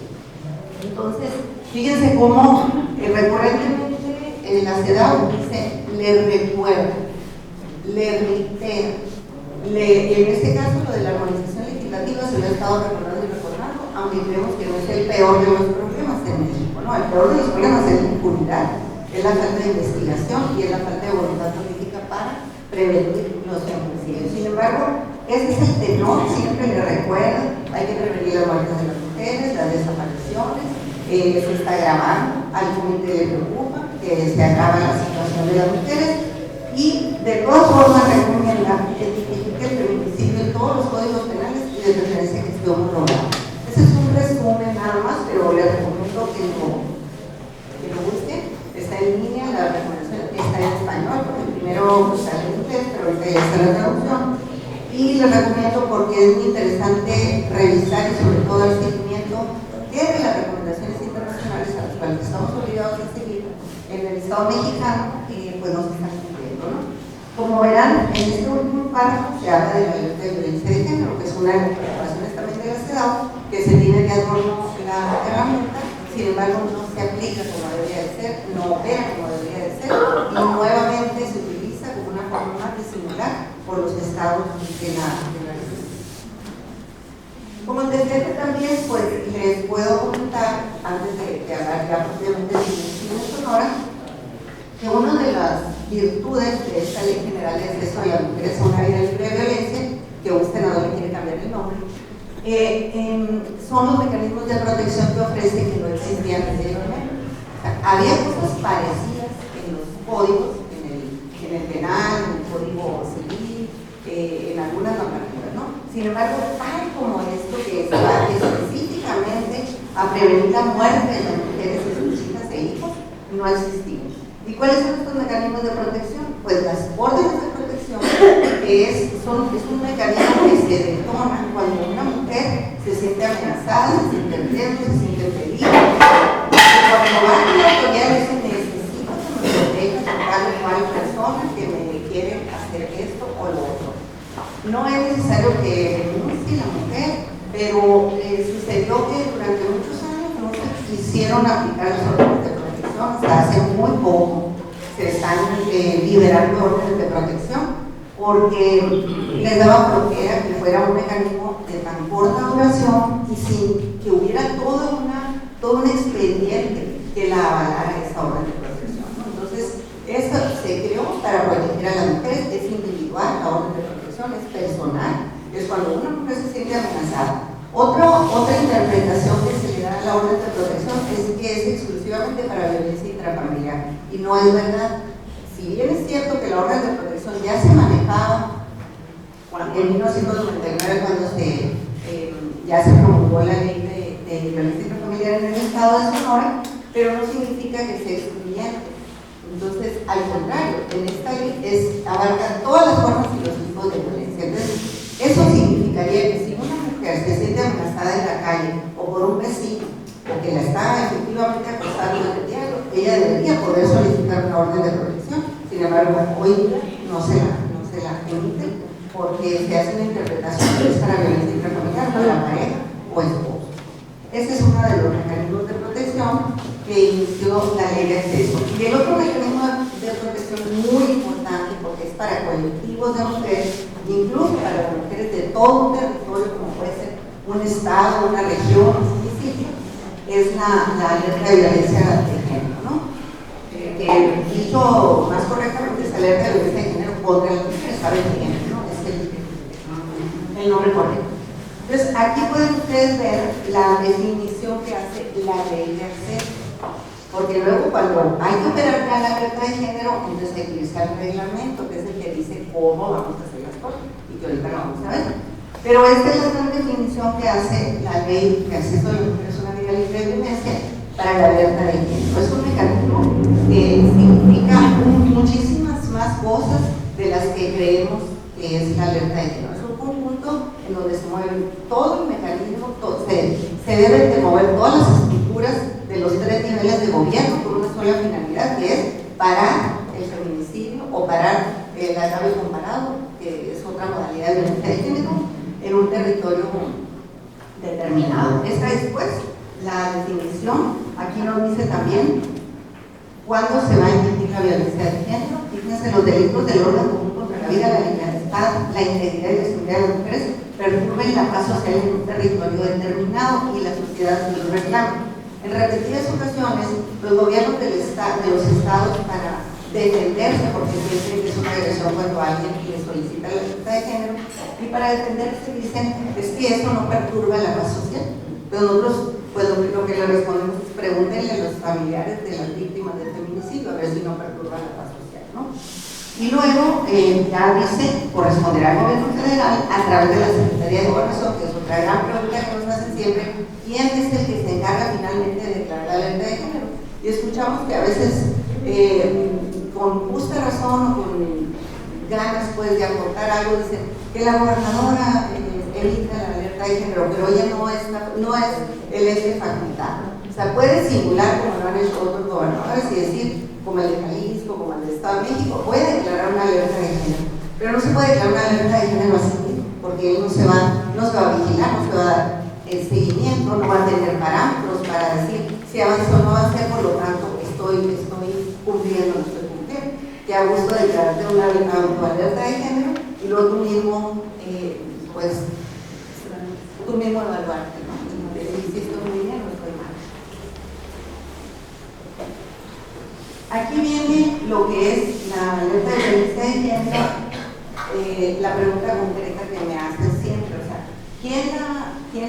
Entonces, fíjense cómo recurrentemente la CEDAW dice, le recuerda, le reitera, en este caso lo de la armonización legislativa se lo ha estado recordando y recordando, aunque creemos que no es el peor de los problemas en México, ¿no? El peor de los problemas es la impunidad, es la falta de investigación y es la falta de voluntad política para prevenir los feminicidios. Sin embargo, ese es el tenor, siempre le recuerda, hay que prevenir las muertes de las mujeres, las desapariciones, se está agravando, al comité le preocupa que se agrava la situación de las mujeres, y de todas formas recomienda que tipifique el feminicidio en todos los códigos penales y de preferencia que esté homologado. Ese es un resumen nada más, pero les recomiendo que lo busquen. Está en línea, la recomendación está en español, porque primero está en inglés, pero ahorita ya está la traducción. Y les recomiendo porque es muy interesante revisar y sobre todo el seguimiento de las recomendaciones internacionales a las cuales estamos obligados a seguir en el Estado mexicano, y pues nos están cumpliendo, ¿no? Como verán, en este último párrafo se habla de la alerta de violencia de género, que es una de las preocupaciones también de la CEDAW, que se tiene de adorno la herramienta, sin embargo no se aplica como debería de ser, no opera como debería de ser, y nuevamente se utiliza como una forma más disimular por los estados de la República. Como antecedente también, pues les puedo comentar, antes de hablar ya propiamente de feminicidio en Sonora, que una de las virtudes de esta ley general de acceso a las mujeres a una vida libre de violencia, que un senador le quiere cambiar el nombre, son los mecanismos de protección que ofrece que no existían anteriormente. O sea, había cosas parecidas en los códigos, en el penal, en el código civil, en algunas normativas, ¿no? Sin embargo, tal como esto que se va específicamente a prevenir la muerte de las mujeres y sus hijas e hijos, no existía. Y cuáles son estos mecanismos de protección? Pues las órdenes de protección, es un mecanismo que se detona cuando una mujer se siente amenazada, se siente en riesgo, se siente en peligro. Cuando va a la autoridad y dice, necesito que me proteja tal o cual persona que me quiere hacer esto o lo otro. No es necesario que denuncie la mujer, pero sucedió que durante muchos años no se quisieron aplicar las órdenes de protección. Hasta hace muy poco se están liberando órdenes de protección porque les daba flojera que fuera un mecanismo de tan corta duración y sin que hubiera todo un expediente que la avalara esa orden de protección, ¿no? Entonces, esto se creó para proteger a las mujeres, es individual, la orden de protección es personal, es cuando una mujer se siente amenazada. Otra interpretación que se le da a la orden de protección es que es exclusivamente para violencia intrafamiliar, y no es verdad. Si bien es cierto que la orden de protección ya se manejaba en 1999 cuando ya se promulgó la ley de violencia intrafamiliar en el estado de Sonora, pero no significa que sea excluyente. Entonces, al contrario, en esta ley abarca todas las formas y los tipos de violencia. Entonces, eso significaría que si una mujer se siente amenazada en la calle o por un vecino o que la está efectivamente acosando en el diario, ella debería poder solicitar una orden de protección. Sin embargo, hoy no se la permite porque se hace una interpretación que es para violencia intrafamiliar para la pareja o esposo. Ese es uno de los mecanismos de protección que inició la ley de acceso. Y el otro mecanismo de protección muy importante, porque es para colectivos de mujeres, incluso para las mujeres de todo un territorio, como puede ser un estado, una región, un municipio, es la alerta de violencia de género, ¿no? Que dicho más correctamente es alerta de violencia de género contra las mujeres, ¿saben bien? ¿No? Es el nombre correcto. Entonces, aquí pueden ustedes ver la definición que hace la ley de acceso, porque luego cuando hay que operar ya la alerta de género, entonces hay que irse al reglamento, que es el que dice cómo vamos a hacer las cosas, y que ahorita lo vamos a ver. Pero esta es la gran definición que hace la ley de acceso de las mujeres a una vida libre de violencia para la alerta de género. Es un mecanismo que significa muchísimas más cosas de las que creemos que es la alerta de género. Es un conjunto en donde se mueve todo el mecanismo, se deben de mover todas las estructuras de los 3 niveles de gobierno por una sola finalidad, que es parar el feminicidio o parar el agravio comparado, que es otra modalidad de violencia de género, en un territorio determinado. Esta es pues la definición. Aquí nos dice también cuándo se va a emitir la violencia de género. Fíjense, los delitos del orden común contra la vida, la libertad, la integridad y la seguridad de las mujeres perturben la paz social en un territorio determinado y la sociedad lo reclama. En repetidas ocasiones, los gobiernos de los estados, para defenderse, porque sienten que es una agresión cuando alguien les solicita la libertad de género, y para defenderse dicen, es que eso no perturba la paz social. Pero nosotros, pues lo que le respondemos es pregúntenle a los familiares de las víctimas del feminicidio, a ver si no perturba la paz social, ¿no? Y luego ya dice, corresponderá al gobierno federal a través de la Secretaría de Gobernación, que es otra gran pregunta que nos hacen siempre, ¿quién es el que se encarga finalmente de declarar la alerta de género? Y escuchamos que a veces con justa razón o con ganas pues de aportar algo, dicen que la gobernadora emite la alerta de género, pero ella no es el ente facultado. O sea, puede singular como lo han hecho otros gobernadores y decir, como el de Jalisco, como el de Estado de México, puede declarar una alerta de género, pero no se puede declarar una alerta de género así mismo, porque él no se va a vigilar, no se va a dar el seguimiento, no va a tener parámetros para decir si avanzó o no avanzó, por lo tanto estoy cumpliendo, no estoy cumpliendo. Que a gusto declararte una alerta de género y luego tú mismo, tú mismo evaluarte, ¿no? Si estoy muy bien o estoy mal. Aquí viene lo que es la alerta de violencia de género, la pregunta concreta que me hacen siempre, o sea, ¿quién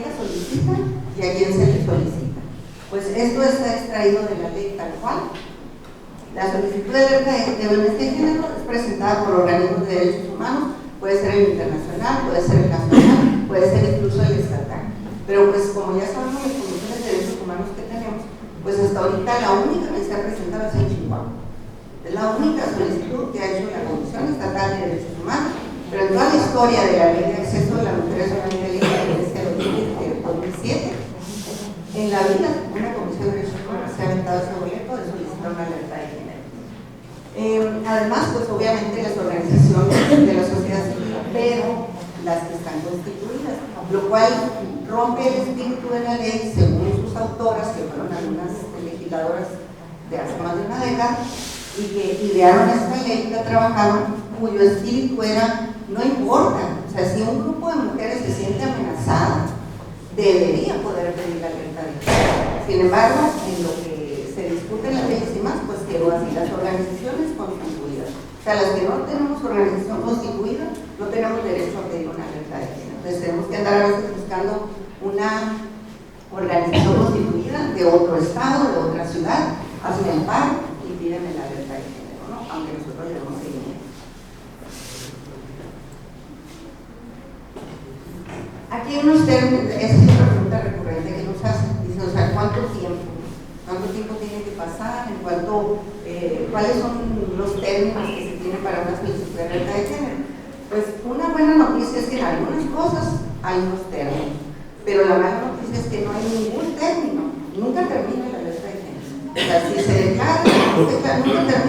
la solicita y a quién se le solicita? Pues esto está extraído de la ley tal cual. La solicitud de alerta de violencia de género es presentada por organismos de derechos humanos, puede ser el internacional, puede ser el nacional, puede ser incluso el estatal. Pero pues como ya sabemos las comisiones de derechos humanos que tenemos, pues hasta ahorita la única que se ha presentado es en Chihuahua. Es Además, pues obviamente las organizaciones de la sociedad civil, pero las que están constituidas, lo cual rompe el espíritu de la ley según sus autoras, que fueron algunas legisladoras de hace más de una década, y que idearon esta ley, la trabajaron, cuyo espíritu era, no importa, o sea, si un grupo de mujeres se siente amenazada, debería poder pedir la libertad de género. Sin embargo, en lo que se discute en las leyes y más, pues quedó así, las organizaciones constituidas. O sea, las que no tenemos organización constituida, no tenemos derecho a pedir una libertad de género. Entonces tenemos que andar a veces buscando una organización constituida de otro estado, de otra ciudad, hacen el paro y piden la libertad de género, ¿no? Aunque nosotros le damos seguimiento. Aquí hay unos términos, esa es otra pregunta recurrente que nos hacen. Dicen, o sea, ¿cuánto tiempo? ¿Cuánto tiempo tiene que pasar? ¿En cuánto, cuáles son los términos que se tienen para una solicitud de libertad de género? Pues una buena noticia es que en algunas cosas hay unos términos, pero la mala noticia es que no hay ningún término, nunca termina la libertad de género. O sea, si se declara, nunca termina,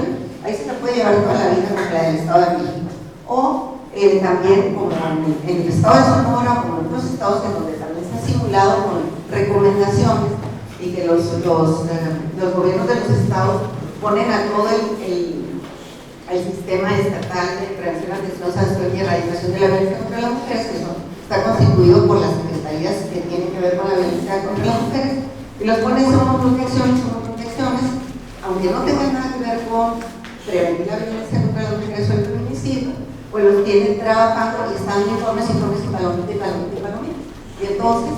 ahí se la puede llevar toda la vida contra el Estado de México. O también, como en el estado de Sonora, como en otros estados en donde también se ha simulado con recomendaciones y que los gobiernos de los estados ponen a todo el sistema estatal de prevención, atención, sanción y erradicación de la violencia contra las mujeres, que está constituido por las secretarías que tienen que ver con la violencia contra las mujeres, y los ponen como protecciones, aunque no tengan nada que ver con prevenir la violencia contra las mujeres o el feminicidio, pues los tienen trabajando y están informes y palomita. Y entonces,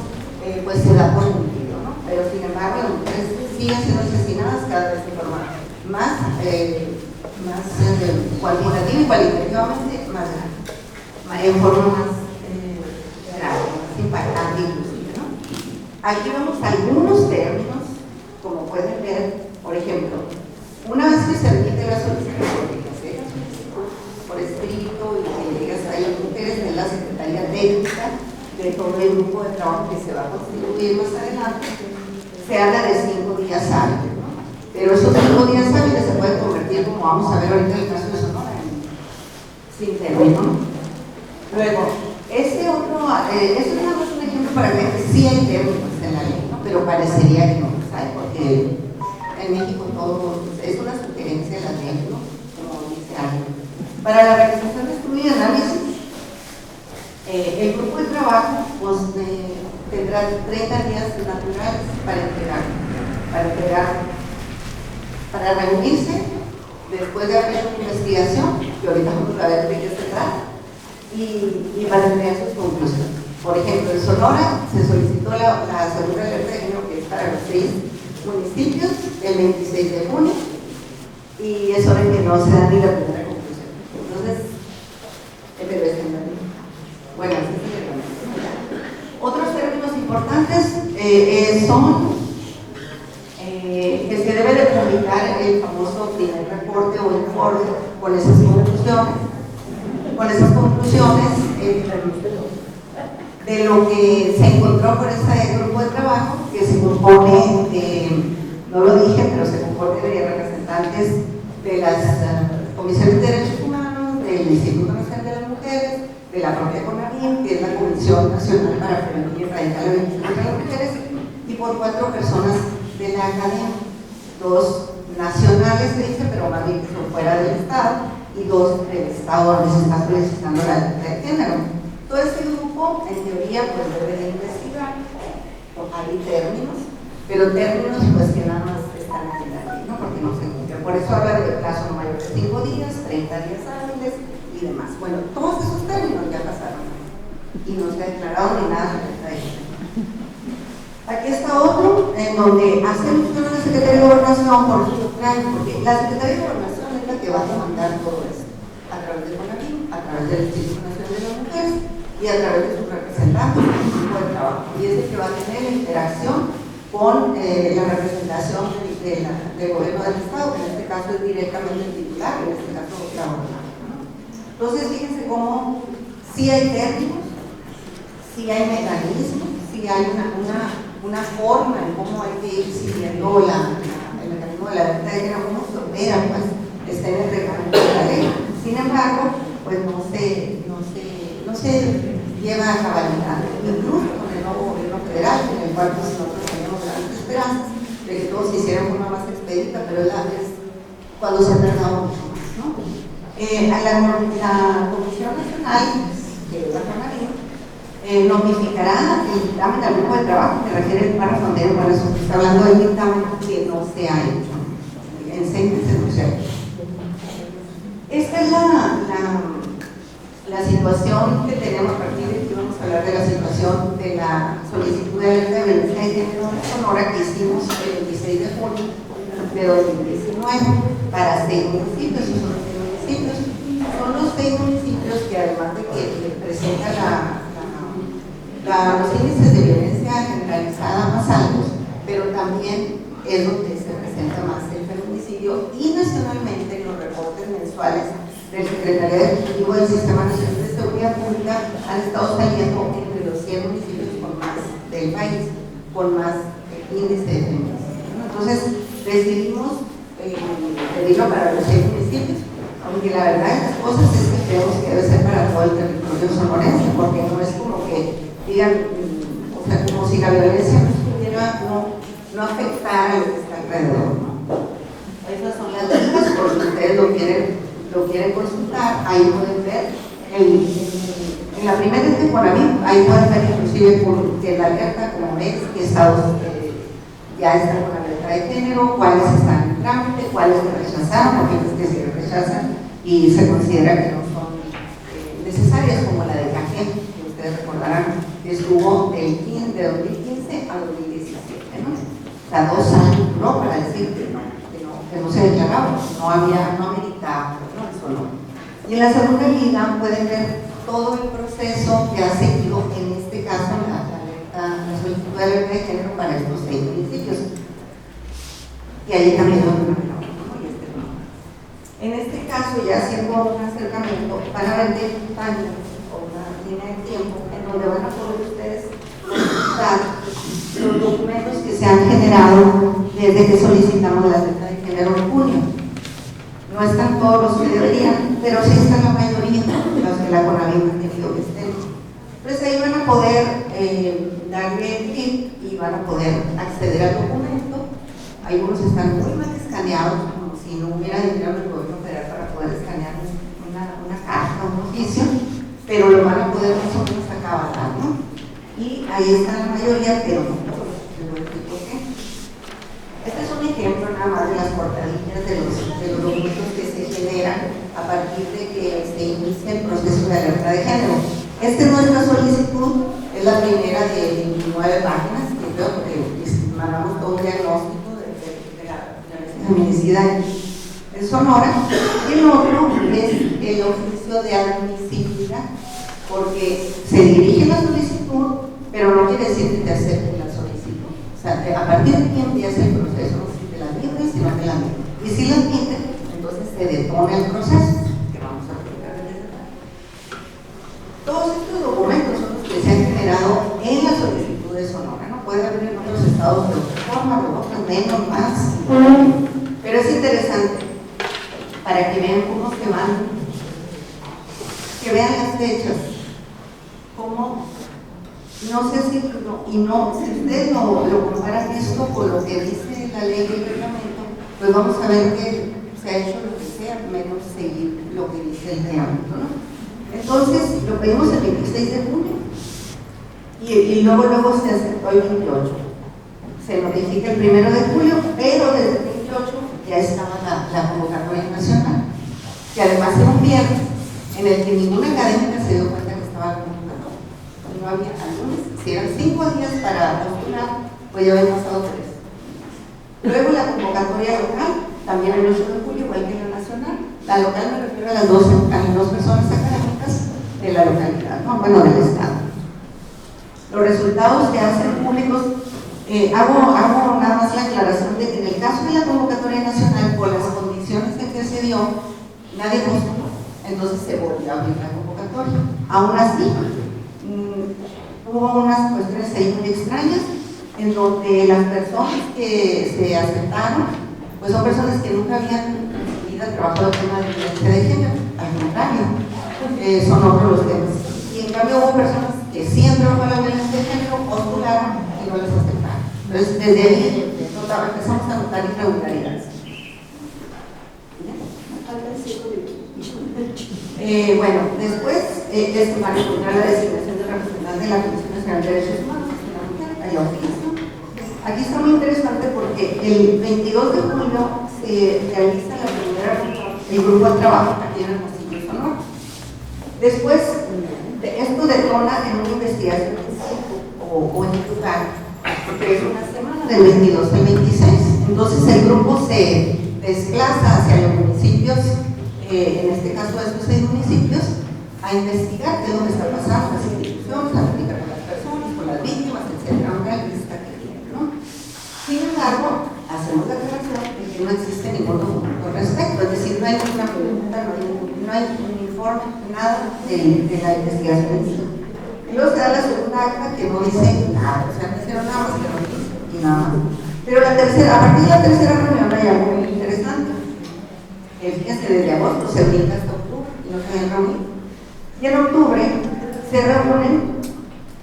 pues se da por cumplido, ¿no? Pero sin embargo, las mujeres siguen siendo asesinadas cada vez de forma más cuantitativa y cualitativamente más grave, en forma más grave, más impactante inclusive, ¿no? Aquí vemos algunos términos, como pueden ver, por ejemplo, una vez que se admite la solicitud, por escrito y que llegas a las mujeres en la Secretaría Técnica de todo el grupo de trabajo que se va a constituir más adelante, se habla de 5 días hábiles, ¿no? Pero esos 5 días hábiles se pueden convertir, como vamos a ver ahorita en el caso de Sonora, sin término. Luego, este otro, es nada más un ejemplo para ver que sí hay términos en la ley, ¿no? Pero parecería que no los hay, porque en México todo es una sugerencia de la ley, ¿no? Como dice alguien. Para la realización de estudio y análisis, el grupo de trabajo pues, tendrá 30 días naturales para reunirse después de haber hecho una investigación, que ahorita vamos a ver de qué se trata, y para entregar sus conclusiones. Por ejemplo, en Sonora se solicitó la segunda alerta de género, que es para los 6 municipios, el 26 de junio, y es hora en que no se da ni la primera conclusión. Entonces, pero es en la ley. Bueno, así es el reglamento. Otros términos importantes son que se debe de publicar el famoso primer reporte o informe con esas conclusiones de lo que se encontró con este grupo de trabajo, que se compone de, no lo dije, pero se compone de representantes de las comisiones de derechos humanos, del Instituto Nacional de las Mujeres, de la propia CONAVIM, que es la Comisión Nacional para Prevenir y Erradicar la Violencia contra las Mujeres, y por 4 personas de la academia, 2 nacionales, se dice, pero más bien que son fuera del Estado, y 2 del Estado donde se está solicitando la libertad de género. Todo este grupo, en teoría, pues debe de investigar. Hay términos, pero términos pues que nada más están en la ley, ¿no? Porque no se cumplen. Por eso habla de plazo no mayor de 5 días, 30 días hábiles y demás. Bueno, todos esos términos ya pasaron y no se ha declarado ni nada de la ley. Aquí está otro, en donde hacemos una Secretaría de Gobernación por su plan, porque la Secretaría de Gobernación es la que va a demandar todo esto, a través de CONAVIM, a través del Instituto Nacional de las Mujeres y a través de sus representantes del grupo de trabajo. Y es el que va a tener la interacción con la representación del gobierno del Estado, que en este caso es directamente el titular, en este caso la gobernadora, ¿no? Entonces, fíjense cómo sí hay términos, sí hay mecanismos, sí hay una forma en cómo hay que ir siguiendo el mecanismo de la libertad de género, cómo se opera, pues, está en el reglamento de la ley. Sin embargo, pues no se lleva a cabalidad, incluso con el nuevo gobierno federal, en el cual pues, nosotros tenemos grandes esperanzas de que todo se hiciera de forma más expedita, pero es cuando se ha tardado mucho más, ¿no? La Comisión Nacional de la CONAVIM notificará el dictamen al grupo de trabajo que refiere el párrafo anterior. Bueno, eso está hablando del dictamen que no se ha hecho, en 6 meses no se ha hecho. Esta es la situación que tenemos a partir de aquí. Vamos a hablar de la situación de la solicitud de alerta de violencia de género en Sonora que hicimos el 26 de junio de 2019 para 6 municipios. Son los 6 municipios que, además de que presentan los índices de violencia generalizada más altos, pero también es donde se presenta más el feminicidio, y nacionalmente los reportes mensuales del Secretariado Ejecutivo del Sistema Nacional de Seguridad Pública han estado saliendo entre los 100 municipios con más del país, con más índice de feminicidio. Entonces, decidimos pedirlo para los 6 municipios, aunque la verdad de las cosas es que creemos que debe ser para todo el territorio sonorense, porque no es como que digan, o sea, como si la violencia no afectara a lo que está alrededor, ¿no? Esas son las reglas, por si ustedes lo quieren consultar, ahí pueden ver, en la primera de Conavim, ahí pueden ver inclusive que la alerta, como ves, que estados ya están con alerta de género, cuáles están en trámite, cuáles se rechazaron, aquellas que se rechazan y se considera que no son necesarias, como la de Cajén, que ustedes recordarán, que estuvo de 2015 a 2017, ¿no? O sea, 2 años, ¿no? Para decir que no se declaraba, no ameritaba, ¿no? Eso no. Y en la segunda liga pueden ver todo el proceso que ha seguido, en este caso, la solicitud de alerta de género para estos 6 municipios. Y ahí también lo menor, ¿no? Y este no. En este caso, ya haciendo un acercamiento, van a ver de años o una línea de tiempo en donde van a poder ustedes consultar los documentos que se han generado desde que solicitamos la alerta de género en junio. No están todos los que deberían, pero sí están la mayoría, los que la CONAVIM ha tenido que estén. Entonces ahí van a poder darle clic y van a poder acceder al documento. Algunos están muy mal escaneados, como si no hubiera dinero del gobierno federal para poder escanear una carta, un oficio, pero lo van a poder más o menos acabar, ¿no? Y ahí está la mayoría, pero no todos. Les voy a decir por qué. Este es un ejemplo nada más de las portadillas de los documentos que se generan a partir de que se inicia el proceso de alerta de género. Esta es nuestra solicitud, es la primera de 29 páginas, que creo que mandamos todo un diagnóstico de la feminicida en Sonora. Y el otro es el oficio de admisibilidad, porque se dirige la solicitud, pero no quiere decir que te acepten la solicitud. O sea, a partir de aquí empieza el proceso, no si te la admiten, si no te la admiten. Y si la admiten, entonces se detona el proceso, que vamos a explicar desde acá. Todos estos documentos son los que se han generado en la solicitud de Sonora, ¿no? Puede haber en otros estados de otra forma, de otros menos, más. Pero es interesante para que vean cómo se van, que vean las fechas, cómo, no sé si, si ustedes lo comparan esto con lo que dice la ley del reglamento, pues vamos a ver que se ha hecho lo que sea, menos seguir lo que dice el reglamento, ¿no? Entonces, lo pedimos el 26 de junio y luego se aceptó el 28. Se notifica el 1 de julio, pero desde el 28 ya estaba la convocatoria nacional, que además era un viernes en el que ninguna académica se dio cuenta que estaba la convocatoria. No había algunos, si eran 5 días para postular, pues ya habían pasado 3. Luego la convocatoria local, también el 8 de julio, igual que la nacional. La local me refiero a las dos personas académicas de la localidad, ¿no? Bueno, del estado. Los resultados se hacen públicos. Hago nada más la aclaración de que en el caso de la convocatoria nacional, por las condiciones en que se dio, nadie postuló, entonces se volvió a abrir la convocatoria. Aún así, hubo unas cuestiones ahí muy extrañas, en donde las personas que se aceptaron, pues son personas que nunca habían enseguida trabajo el tema de violencia de género, al contrario, son otros los temas. Y en cambio hubo personas que sí han trabajado la violencia de género, postularon y no les aceptaron. Entonces, desde ahí empezamos a notar irregularidades. Bueno, después es tomar en cuenta la designación de representante de la Comisión Nacional de Derechos Humanos, aquí está muy interesante porque el 22 de julio se realiza el grupo de trabajo aquí en Hermosillo, Sonora. Después, esto detona en una investigación o en un lugar, que es una semana del 22 al 26. Entonces el grupo se desplaza hacia los municipios, en este caso estos 6 municipios, a investigar qué es lo que está pasando, las instituciones, a platicar con las personas, con las víctimas, etc. Una lista que tiene, ¿no? Sin embargo, hacemos la aclaración de que no existe ningún documento al respecto, es decir, no hay ninguna pregunta, no hay un informe, nada de la investigación en sí. Y luego se da la segunda acta que no dice nada, o sea, no hicieron nada más que no dice y nada más. Pero a partir de la tercera reunión hay algo muy interesante. Fíjense, desde agosto se brinca hasta octubre y no se habían reunido. Y en octubre se reúnen,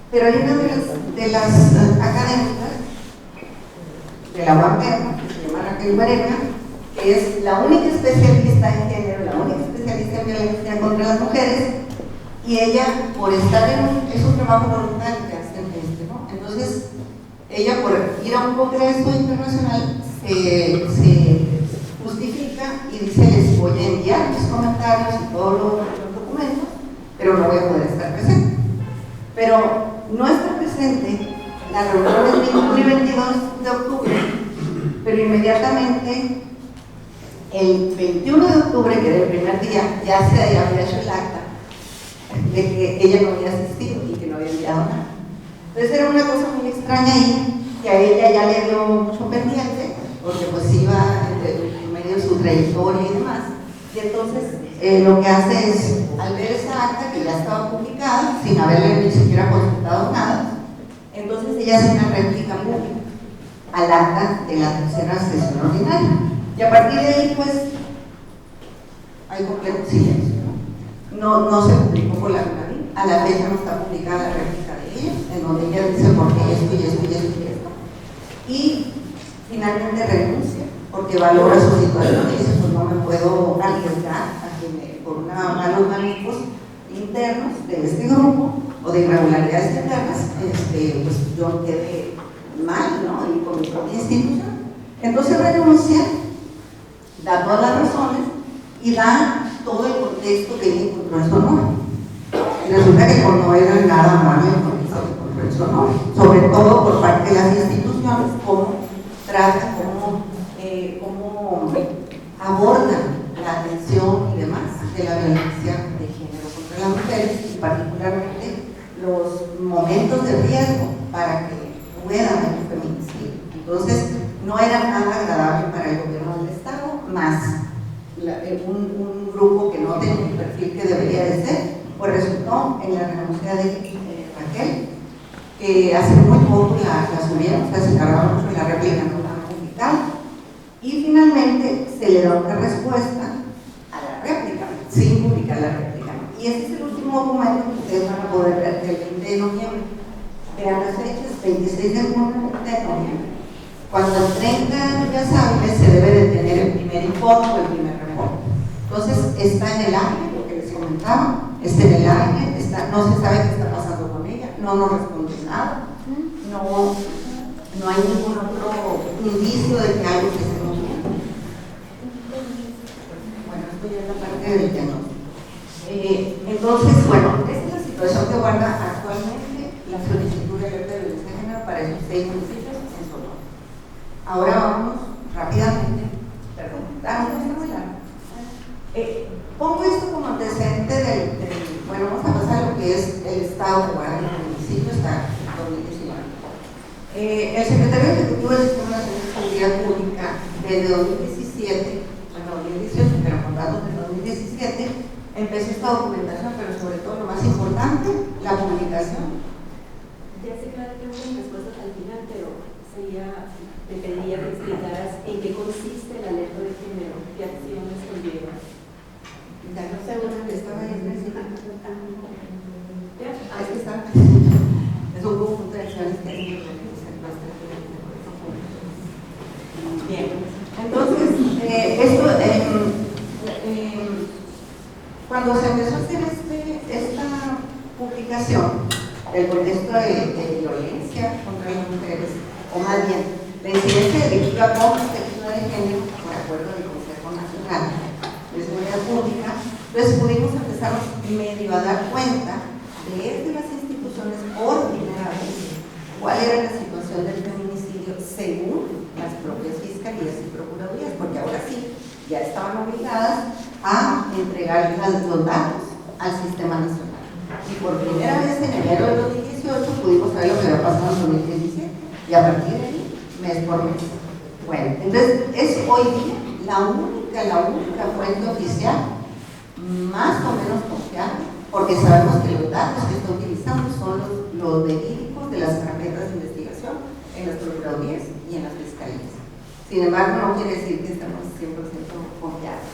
pero hay una de las académicas de la UAM, que se llama Raquel Varela, que es la única especialista en género, la única especialista en violencia contra las mujeres, y ella, por estar es un trabajo voluntario que hacen ¿no? Entonces, ella por ir a un congreso internacional se justifica y dice, les voy a enviar mis comentarios y todos los documentos, pero no voy a poder estar presente. Pero no está presente la reunión del 21 y 22 de octubre, pero inmediatamente el 21 de octubre, que era el primer día, ya se había hecho el acta de que ella no había asistido y que no había enviado nada. Entonces era una cosa muy extraña ahí, que a ella ya le dio mucho pendiente, porque pues iba en medio de su trayectoria y demás. Y entonces lo que hace es, al ver esa acta que ya estaba publicada, sin haberle ni siquiera consultado nada, entonces ella hace una réplica pública al acta de la tercera sesión ordinaria. Y a partir de ahí, pues, hay completo silencio. No se publicó por la UNAVI, a la fecha no está publicada la réplica de ella, en donde ella dice por qué esto y esto y esto y esto. Y finalmente renuncia, porque valora su situación y dice, pues no me puedo arriesgar a que por malos manejos internos de este grupo o de irregularidades internas, pues yo quedé mal, ¿no? Y con mi propia institución. Entonces renuncia, da todas las razones y da todo el contexto que ella encontró en Sonora. Y resulta que no era nada malo el contexto que encontró en Sonora, sobre todo por parte de las instituciones, cómo tratan, cómo abordan la atención y demás de la violencia de género contra las mujeres y particularmente los momentos de riesgo para que puedan haber un feminicidio. Entonces, no era nada agradable para el gobierno del Estado, más un grupo que no tenía el perfil que debería de ser, pues resultó en la renuncia de Raquel, que hace muy poco la subieron, o sea, se encargaron mucho de la réplica, no la han publicado, y finalmente se le da una respuesta a la réplica, sin publicar la réplica. Y este es el último documento que ustedes van a poder ver del 20 de noviembre. Vean las fechas, 26 de junio, 20 de noviembre. Cuando en 30 días hábiles se debe de tener el primer informe o el primer reporte. Entonces está en el aire, lo que les comentaba, está en el aire, no se sabe qué está pasando con ella, no nos responde nada, no hay ningún otro indicio de que algo se esté moviendo. Bueno, esto ya es la parte del diagnóstico. Entonces, bueno, esta es la situación que guarda actualmente la solicitud de alerta de violencia de género para esos 6 municipios en Sonora. Ahora vamos rápidamente, perdón, muy largo. Pongo esto como antecedente bueno, vamos a pasar a lo que es el estado que guarda el municipio hasta 2019. El secretario ejecutivo del Sistema Nacional de Seguridad Pública desde 2017, bueno, 2018, pero con datos de 2017, empezó esta documentación, pero sobre todo lo más importante, la publicación. Ya sé, claro que hubo respuestas al final, pero te pedía que explicaras en qué consiste el alerta de género. ¿Qué acciones conlleva? Ya no sé, una que estaba ahí, es que está. Es un conjunto de acciones que hay que bien. Entonces, cuando se empezó a hacer esta publicación, el contexto de violencia contra las mujeres, o más bien, la incidencia delictiva con perspectiva de género, por acuerdo del Consejo Nacional de Seguridad Pública, entonces pudimos empezar medio a dar cuenta desde las instituciones por primera vez cuál era la situación del feminicidio según las propias fiscalías y procuradurías, porque ahora sí ya estaban obligadas a entregar los datos al sistema nacional. Y por primera vez en enero de 2018 pudimos saber lo que había pasado en 2017 y a partir de ahí, mes por mes. Bueno, entonces es hoy día la única fuente oficial más o menos confiable, porque sabemos que los datos que está utilizando son los verídicos de las carpetas de investigación en las procuradurías y en las fiscalías. Sin embargo, no quiere decir que estemos 100% confiados.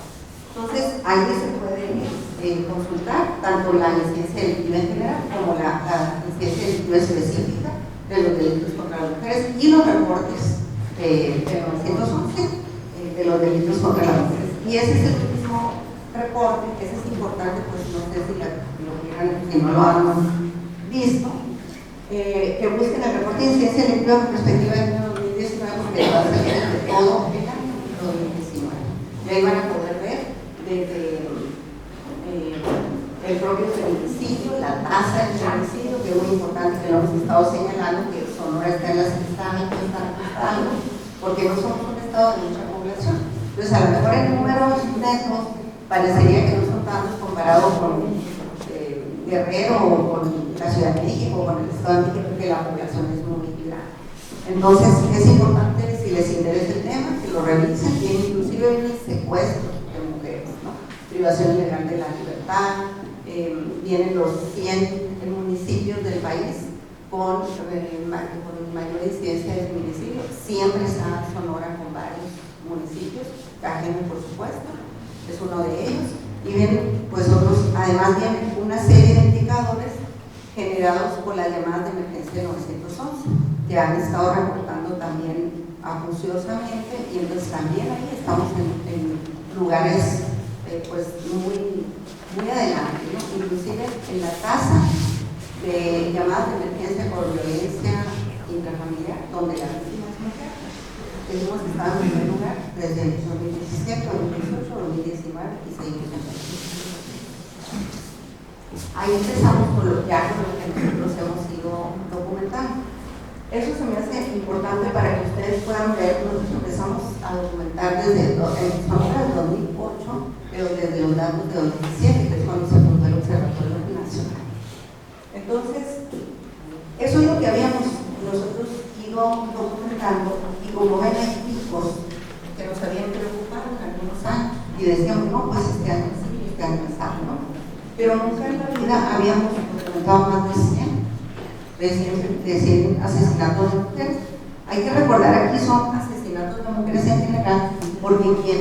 Entonces, ahí se puede consultar tanto la incidencia delictiva en general como la incidencia delictiva específica de los delitos contra las mujeres y los reportes de 911 de los delitos contra las mujeres. Y ese es el mismo reporte, ese es importante, pues no sé si no lo han visto, que busquen el reporte de incidencia delictiva con perspectiva del año 2019, porque va a ser de todo el año 2019. Y ahí van a poder ver desde el propio feminicidio, la tasa del feminicidio, que es muy importante que lo hemos estado señalando, que Sonora está en las que están ajustando, porque no somos un estado de mucha población. Entonces, a lo mejor en números netos parecería que no son tantos comparado con Guerrero o con la Ciudad de México o con el Estado de México, porque la población es muy grande. Entonces, es importante, si les interesa el tema, que lo revisen, y inclusive viene el secuestro de mujeres, ¿no? Privación ilegal de la libertad, vienen los 100 municipios del país con mayor incidencia de feminicidio. Siempre está Sonora con varios municipios, Cajeme por supuesto, es uno de ellos, y vienen pues otros, además vienen una serie de indicadores generados por las llamadas de emergencia 911, que han estado reportando también acuciosamente, y entonces también ahí estamos en lugares pues muy adelante, ¿no? Inclusive en la tasa de llamadas de emergencia por violencia intrafamiliar, donde la víctima es mujer, hemos estado en primer lugar desde el 2017, 2018, 2019 y seguimos en el. Ahí empezamos con lo que nosotros hemos ido documentando. Eso se me hace importante para que ustedes puedan ver. Nosotros empezamos a documentar desde el 2008, pero desde los datos de 2017, que es cuando se fundó el Observatorio Nacional. Entonces, eso es lo que habíamos nosotros ido documentando, y como ven hay picos que nos habían preocupado en algunos años, y decíamos, no, pues este año sí, este año pasado, ¿no? Pero nunca en la vida habíamos documentado más de 100 asesinatos de mujeres. Hay que recordar, aquí son asesinatos de mujeres en general, porque quien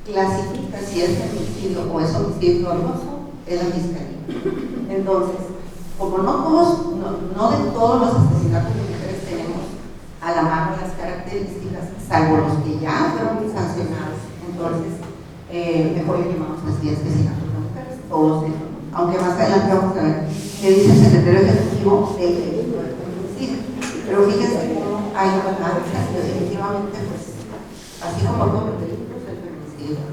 clasifica si es feminicidio o es homicidio doloso es la fiscalía. Entonces, como no de todos los asesinatos de mujeres tenemos a la mano las características, salvo los que ya fueron sancionados, entonces mejor le llamamos así asesinatos de mujeres, todos ellos. Aunque más adelante vamos a ver qué dice el secretario ejecutivo del delito del feminicidio. Pero fíjense cómo hay balanzas, y definitivamente, pues, así como todos los delitos, el feminicidio.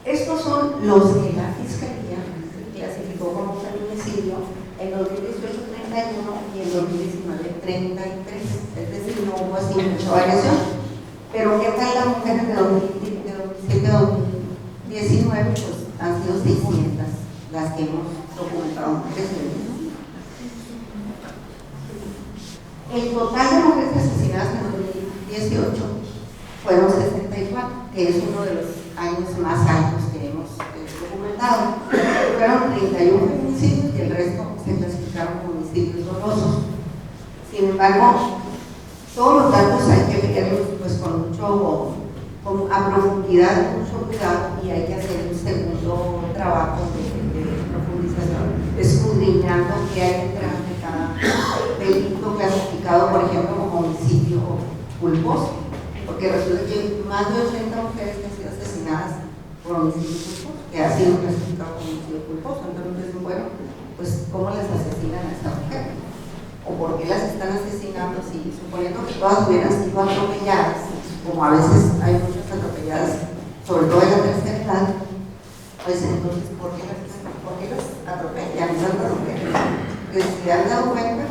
Estos son los que la Fiscalía clasificó como feminicidio en 2018 31 y en 2019 33, es decir, no hubo así mucha variación. Pero ¿qué tal las mujeres de 2017 a 2019? Pues han sido 600 las que hemos documentado mujeres. El total de mujeres asesinadas en 2018 fueron 64, que es uno de los años más altos que hemos documentado. Fueron 31 feminicidios y el resto se clasificaron como homicidios dolosos. Sin embargo, todos los datos hay que verlos pues con mucho a profundidad, con mucho cuidado, y hay que hacer un segundo trabajo de profundización, escudriñando qué hay detrás de cada delito clasificado, por ejemplo, como homicidio culposo, porque resulta que hay más de 80 mujeres que han sido asesinadas por homicidio culposo, que ha sido clasificado como homicidio culposo. Entonces, bueno, pues ¿cómo las asesinan a esta mujer? ¿O por qué las están asesinando? Si suponiendo que todas hubieran sido atropelladas, como a veces hay muchas atropelladas, sobre todo en la tercera edad, pues entonces ¿por qué las atropellan tantas mujeres? Que si se han dado cuenta,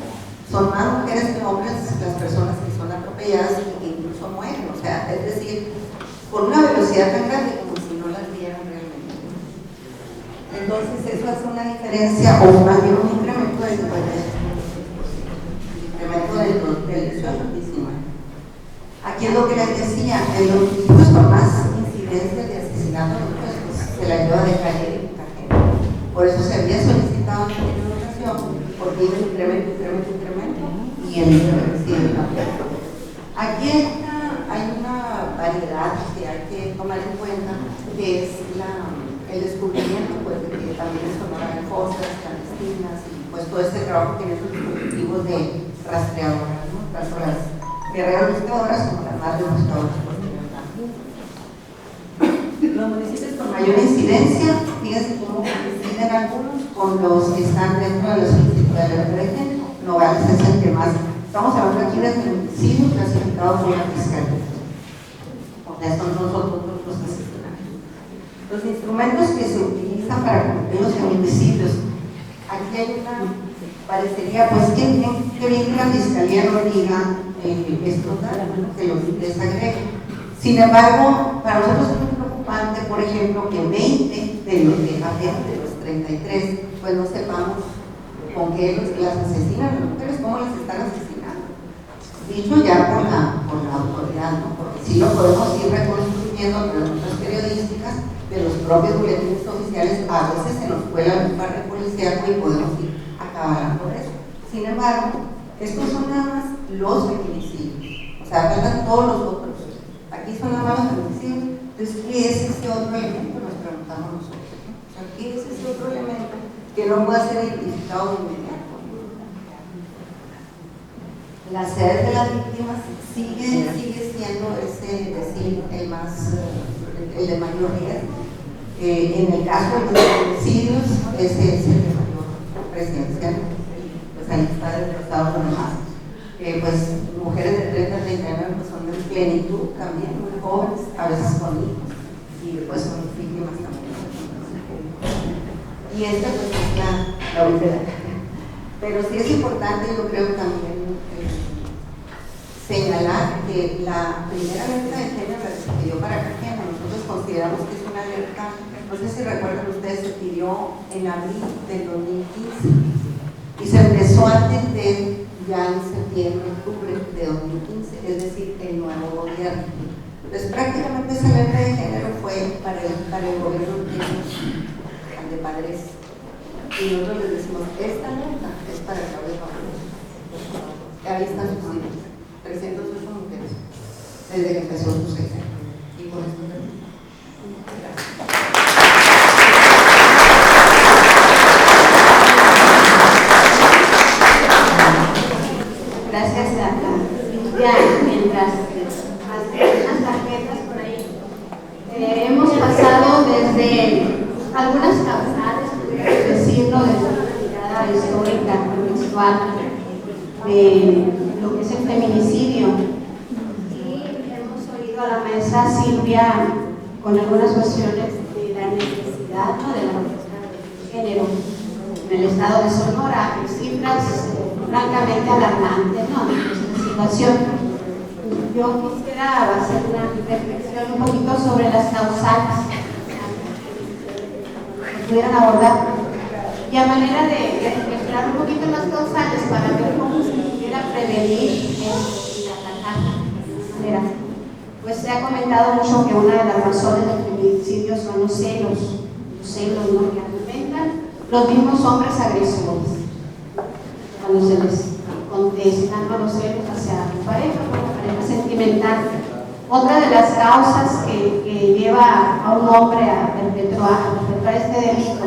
son más mujeres que hombres las personas que son atropelladas y que incluso mueren, o sea, es decir, por una velocidad tan grande como si no las vieran realmente. Entonces eso hace una diferencia, o más bien un incremento del 56%, incremento del 18 al 19. Aquí es lo que les decía, en los municipios con más incidencias de asesinato, pues se la lleva de calle y cajero. Por eso se había solicitado en una ocasión, porque hay un incremento, y el incremento también. Aquí hay una variedad que hay que tomar en cuenta, que es el descubrimiento, pues, de que también es Sonora de fosas clandestinas, y pues todo este trabajo que tiene esos dispositivos de rastreadoras, ¿no? Tanto las guerreras buscadoras como las madres buscadoras posteriormente. Los municipios con mayor incidencia, fíjense cómo coinciden algunos con los que están dentro de los índices de la libertad de género. Nogales es el que más, estamos hablando aquí de feminicidio clasificado por la fiscalía. O sea, son nosotros los asesinatos. Los instrumentos que se utilizan para cumplir los feminicidios, aquí hay una, parecería pues que bien que la fiscalía no diga estos datos, que los desagreguen. Sin embargo, para nosotros es muy preocupante, por ejemplo, que 20 de los 33, pues no sepamos con qué las asesinan las mujeres, cómo las están asesinando. Dicho ya por la autoridad, ¿no? Porque sí lo podemos ir reconstruyendo de las notas periodísticas, de los propios boletines oficiales, a veces se nos cuela un par de policíacos y podemos ir acabando eso. Sin embargo, estos son nada más los feminicidios, o sea, faltan todos los otros. Aquí son nada más los feminicidios. Entonces, ¿qué es ese otro elemento? Nos preguntamos nosotros, ¿no? O sea, ¿qué es ese otro elemento que no puede ser identificado de inmediato? La sed de las víctimas sigue siendo ese, decir, el de mayor riesgo. En el caso de los homicidios, ese es el de mayor presidencia, pues ahí está desglosado con demás. Pues mujeres de 30 a 39 pues son de plenitud también, muy jóvenes, a veces con hijos, y pues son víctimas también. Y esta pues es la última. Pero sí es importante, yo creo también señalar que la primera alerta de género que se pidió para Cartagena, nosotros consideramos que es una alerta, no sé si recuerdan ustedes, se pidió en abril del 2015 y se empezó a atender ya en septiembre, octubre de 2015, es decir, el nuevo gobierno. Entonces prácticamente esa alerta de género fue para el gobierno de Padres. Y nosotros les decimos, esta alerta es para Claudia Pablo. Ahí están sus hijos, 308 mujeres, desde que empezó su sexenio. Y con esto termino. Gracias a Cintia, mientras las tarjetas por ahí. Hemos pasado desde algunas causales, decirlo, desde una mirada histórica, contextual, de lo que es el feminicidio. Y hemos oído a la maestra Silvia con algunas cuestiones de la necesidad, ¿no?, de la género en el estado de Sonora, cifras francamente alarmantes, ¿no?, de esta situación. Yo quisiera hacer una reflexión un poquito sobre las causales que pudieran abordar y a manera de reflexionar un poquito en las causales para ver cómo se pudiera prevenir y atacar de esta manera. Pues se ha comentado mucho que una de las razones del feminicidio son los celos, ¿no?, que alimentan los mismos hombres agresores cuando se les contestan los celos hacia la pareja sentimental Otra de las causas que lleva a un hombre a perpetrar este delito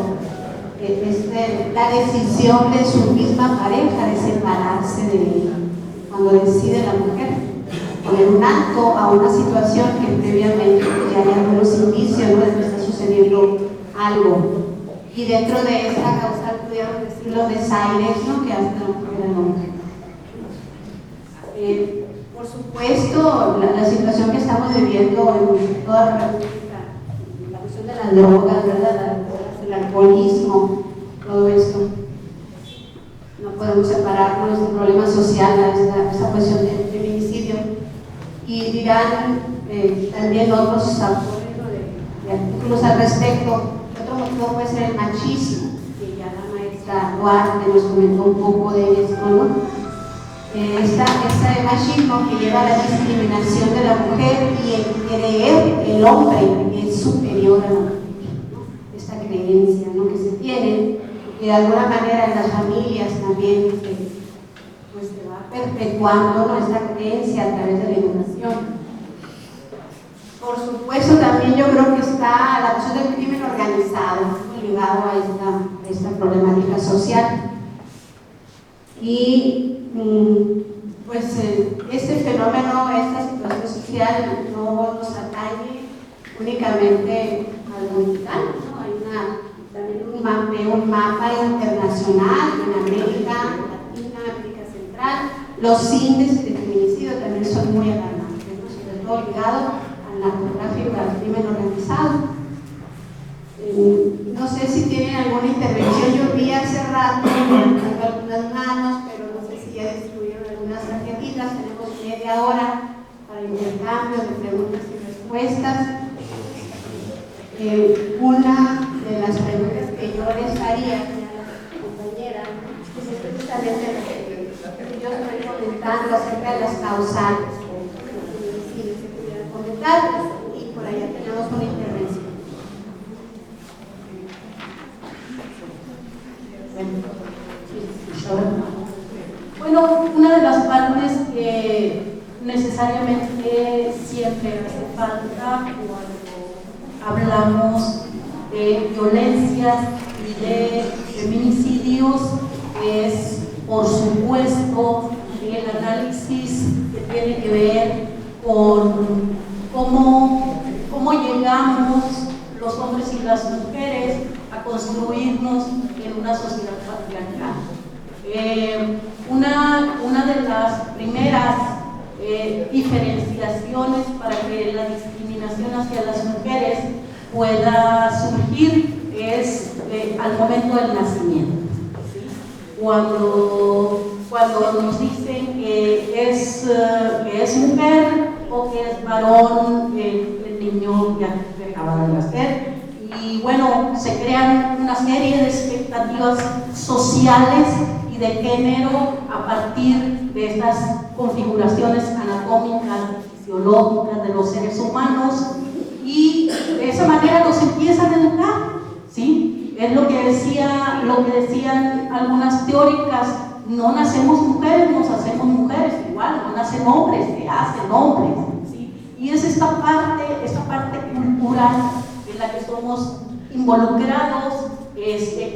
es la decisión de su misma pareja de separarse de él. Cuando decide la mujer poner un alto a una situación que previamente ya hay algunos indicios, ¿no?, de que está sucediendo algo. Y dentro de esta causa pudiéramos decir los desaires, ¿no?, que hace la mujer al hombre. Por supuesto, la situación que estamos viviendo en toda la República, la cuestión de las drogas, ¿verdad?, el alcoholismo, todo esto. No podemos separarnos del problema social, esta cuestión del feminicidio. Y dirán también otros autores de artículos al respecto. Otro motivo puede ser el machismo, que ya la maestra Duarte nos comentó un poco de esto, ¿no? Este machismo que lleva a la discriminación de la mujer y el creer que el hombre es superior a la mujer, ¿no? Esta creencia, ¿no?, que se tiene, que de alguna manera en las familias también se va perpetuando, ¿no?, esta creencia a través de la educación. Por supuesto, también yo creo que está la cuestión del crimen organizado, muy ligado a esta problemática social. Y pues este fenómeno, esta situación social no nos atañe únicamente al mexicano, ¿no? Hay también un mapa internacional en América Latina, América Central. Los índices de feminicidio también son muy alarmantes, ¿no?, sobre todo ligado al narcotráfico, al crimen organizado. No sé si tienen alguna intervención. Yo vi hace rato algunas manos, pero no sé si ya distribuyeron algunas tarjetitas. Tenemos media hora para intercambio de preguntas y respuestas. Una de las preguntas que yo les haría a la compañera es precisamente lo que yo estoy comentando acerca de las causales. Si se pudieran comentar, y por allá tenemos una intervención. Bueno, una de las partes que necesariamente siempre hace falta cuando hablamos de violencias y de feminicidios es, por supuesto, el análisis que tiene que ver con cómo llegamos los hombres y las mujeres a construirnos en una sociedad patriarcal. Una de las primeras diferenciaciones para que la discriminación hacia las mujeres pueda surgir es al momento del nacimiento, ¿sí? Cuando nos dicen que es mujer o que es varón el niño que acaba de nacer. Y bueno, se crean una serie de expectativas sociales y de género a partir de estas configuraciones anatómicas, fisiológicas de los seres humanos, y de esa manera los empiezan a educar, ¿sí? Es lo que decían algunas teóricas: no nacemos mujeres, nos hacemos mujeres, igual, no nacen hombres, se hacen hombres, ¿sí? Y es esta parte cultural en la que somos involucrados,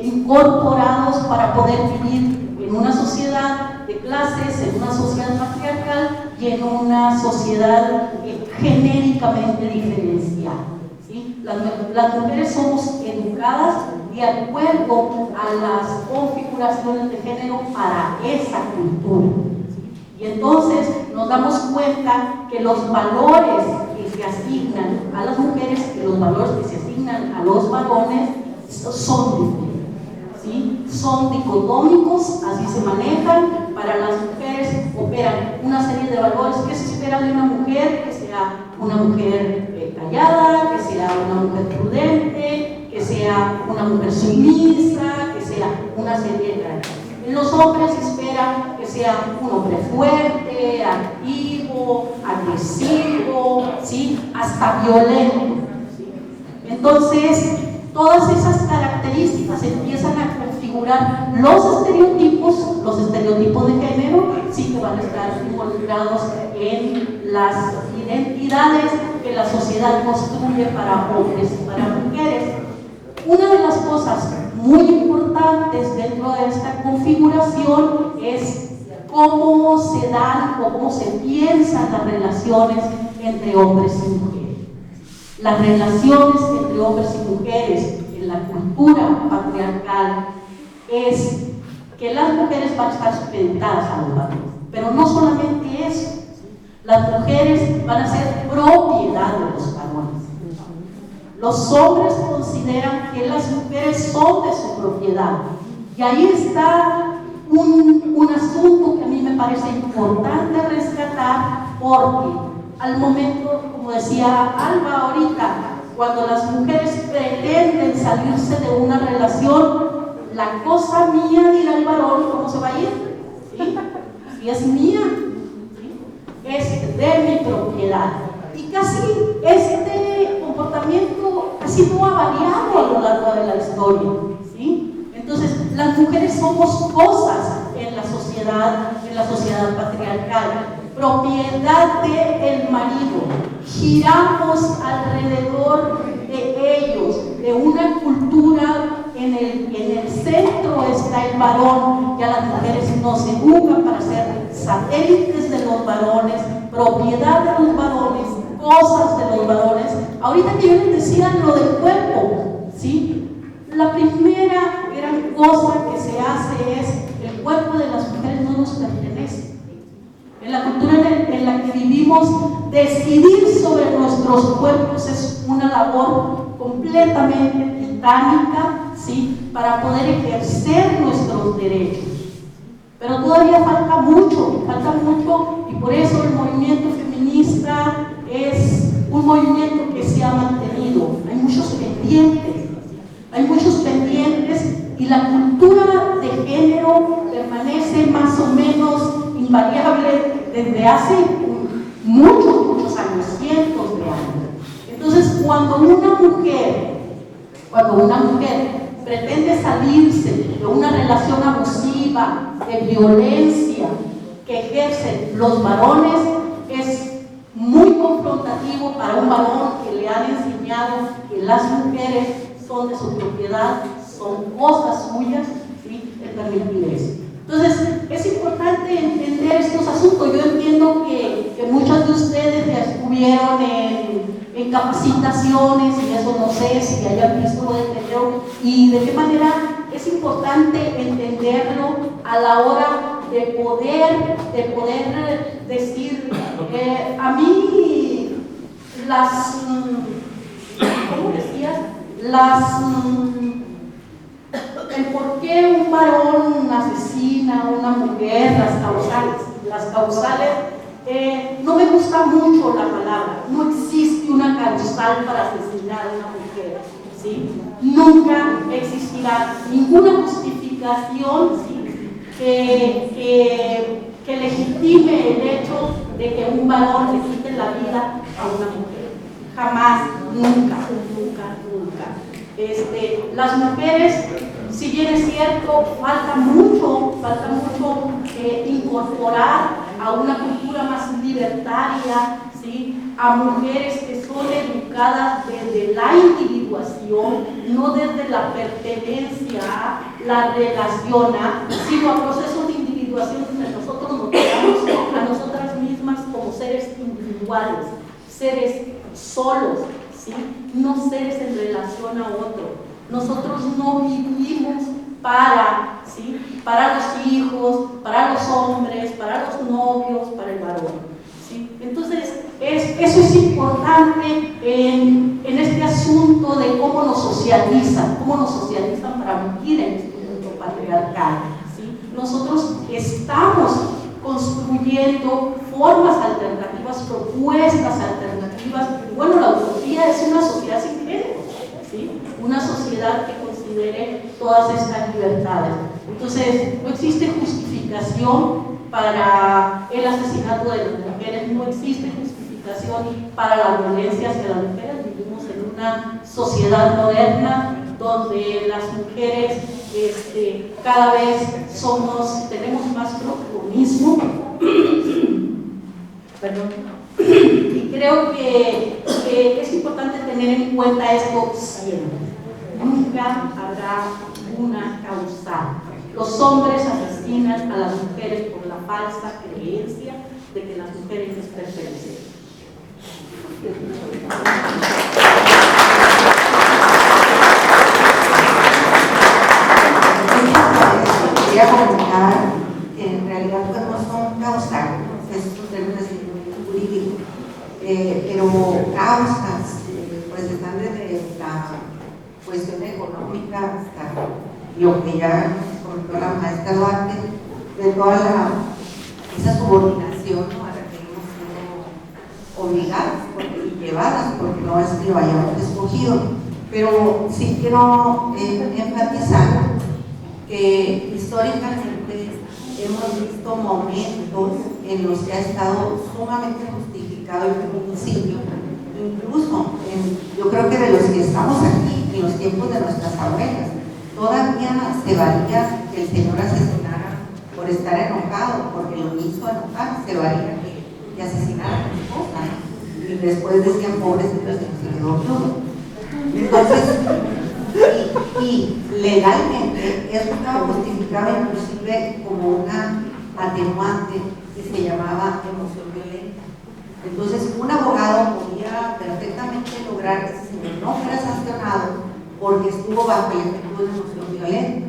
incorporados para poder vivir en una sociedad de clases, en una sociedad patriarcal y en una sociedad genéricamente diferenciada, ¿sí? Las mujeres somos educadas de acuerdo a las configuraciones de género para esa cultura, ¿sí? Y entonces nos damos cuenta que los valores que se asignan a las mujeres y los valores que se asignan a los varones son diferentes, ¿sí? Son dicotómicos, así se manejan. Para las mujeres operan una serie de valores que se espera de una mujer: que sea una mujer callada, que sea una mujer prudente, que sea una mujer sumisa, que sea una serie de características. En los hombres se espera que sea un hombre fuerte, activo, agresivo, ¿sí?, hasta violento, ¿sí? Entonces, todas esas características empiezan a configurar los estereotipos de género, sí, que van a estar involucrados en las identidades que la sociedad construye para hombres y para mujeres. Una de las cosas muy importantes dentro de esta configuración es cómo se dan o cómo se piensan las relaciones entre hombres y mujeres. Las relaciones entre hombres y mujeres en la cultura patriarcal es que las mujeres van a estar supeditadas a los varones, pero no solamente eso, las mujeres van a ser propiedad de los varones. Los hombres consideran que las mujeres son de su propiedad, y ahí está un asunto que a mí me parece importante rescatar, porque al momento, como decía Alba ahorita, cuando las mujeres pretenden salirse de una relación, la cosa mía, dirá el varón, ¿cómo se va a ir? ¿Sí? Si es mía, ¿sí? Es de mi propiedad. Y casi este comportamiento casi no ha variado a lo largo de la historia, ¿sí? Entonces, las mujeres somos cosas en la sociedad patriarcal, propiedad del marido. Giramos alrededor de ellos, de una cultura en el centro está el varón, y a las mujeres no se educan para ser satélites de los varones, propiedad de los varones, cosas de los varones. Ahorita que yo les decía lo del cuerpo, ¿sí? La primera gran cosa que se hace es: el cuerpo de las mujeres no nos pertenece. En la cultura en la que vivimos, decidir sobre nuestros cuerpos es una labor completamente titánica, ¿sí? Para poder ejercer nuestros derechos. Pero todavía falta mucho, y por eso el movimiento feminista es un movimiento que se ha mantenido. Hay muchos pendientes, y la cultura de género permanece más o menos invariable desde hace muchos años, cientos de años. Entonces, cuando una mujer pretende salirse de una relación abusiva, de violencia que ejercen los varones, es muy confrontativo para un varón que le han enseñado que las mujeres son de su propiedad, son cosas suyas, ¿sí? El permitir eso. Entonces, es importante entender estos asuntos. Yo entiendo que muchos de ustedes ya estuvieron en capacitaciones, y eso no sé si hayan visto lo de género y de qué manera es importante entenderlo a la hora de poder decir, a mí ¿cómo decías? El por qué un varón asesina a una mujer, las causales, no me gusta mucho la palabra. No existe una causal para asesinar a una mujer, ¿sí? Nunca existirá ninguna justificación, ¿sí? que legitime el hecho de que un varón le quite la vida a una mujer. Jamás, nunca. Las mujeres, si bien es cierto, falta mucho incorporar a una cultura más libertaria, ¿sí? A mujeres que son educadas desde la individuación, no desde la pertenencia a la relación, sino a procesos de individuación donde nosotros nos creamos a nosotras mismas como seres individuales, seres solos, ¿sí? No seres en relación a otro. Nosotros no vivimos para los hijos, para los hombres, para los novios, para el varón, ¿sí? Entonces, eso es importante en este asunto de cómo nos socializan para vivir en este mundo patriarcal, ¿sí? Nosotros estamos construyendo formas alternativas, propuestas alternativas. Bueno, la utopía es una sociedad sin género, ¿sí? Una sociedad que considere todas estas libertades. Entonces, no existe justificación para el asesinato de las mujeres, no existe justificación para la violencia hacia las mujeres. Vivimos en una sociedad moderna donde las mujeres cada vez tenemos más protagonismo. Perdón. Y creo que es importante tener en cuenta esto siempre. Nunca habrá una causal. Los hombres asesinan a las mujeres por la falsa creencia de que las mujeres les pertenecen. Quería comentar que en realidad pues, no son causales, es un término jurídico, pero causas pues están desde la cuestión económica hasta lo que ya comentó la maestra Duarte, de toda esa subordinación, ¿no?, a la que hemos sido obligadas y llevadas, porque no es que lo hayamos escogido. Pero sí quiero enfatizar que históricamente hemos visto momentos en los que ha estado sumamente justificado el feminicidio, incluso yo creo que de los que estamos aquí, en los tiempos de nuestras abuelas, todavía se valía que el señor asesinara por estar enojado, porque lo hizo enojar, se valía que asesinara a su esposa, ¿no? Y después decían, pobrecitos, que se quedó viudo. Entonces, y legalmente eso estaba justificado inclusive como una atenuante que se llamaba emoción violenta. Entonces, un abogado podía perfectamente lograr que ese señor no fuera sancionado porque estuvo bajo el efecto de una emoción violenta.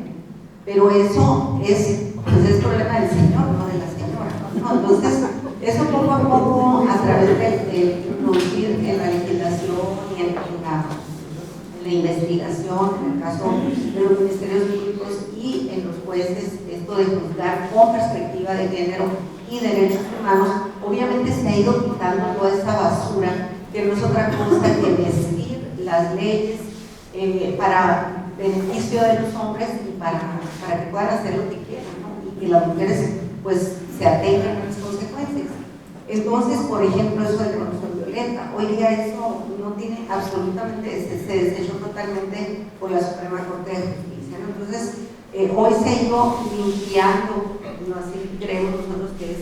Pero eso es problema del señor, no de la señora, ¿no? Entonces, eso poco a poco, a través de introducir en la legislación y en la investigación, en el caso de los ministerios públicos y en los jueces, esto de juzgar con perspectiva de género y derechos humanos, obviamente se ha ido quitando toda esa basura que no es otra cosa que vestir las leyes para beneficio de los hombres y para que puedan hacer lo que quieran, ¿no? Y que las mujeres pues se atengan a las consecuencias. Entonces, por ejemplo, eso de corrupción violenta, hoy día eso no tiene absolutamente, se desechó totalmente por la Suprema Corte de Justicia, ¿no? Entonces, hoy se ha ido limpiando, no así creemos nosotros que es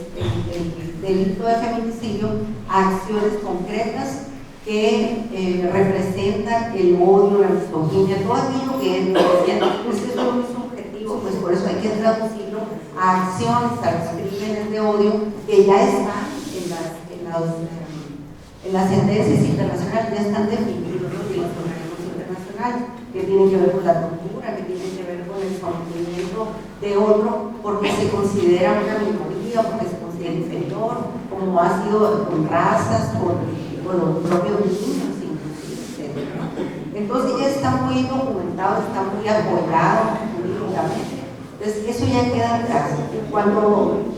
el delito de feminicidio, a acciones concretas que representan el odio, la misoginia, todo aquello que es eso no es objetivo, pues por eso hay que traducirlo a acciones, a los crímenes de odio que ya están en las sentencias internacionales, ya están definidos, ¿no?, en los organismos internacionales, que tienen que ver con la tortura, que tienen que ver con el sometimiento de otro porque se considera una minoría, porque se considera inferior, como ha sido con razas, con los propios niños, inclusive, etc., ¿no? Entonces ya está muy documentado, está muy apoyado jurídicamente. Entonces eso ya queda atrás. Cuando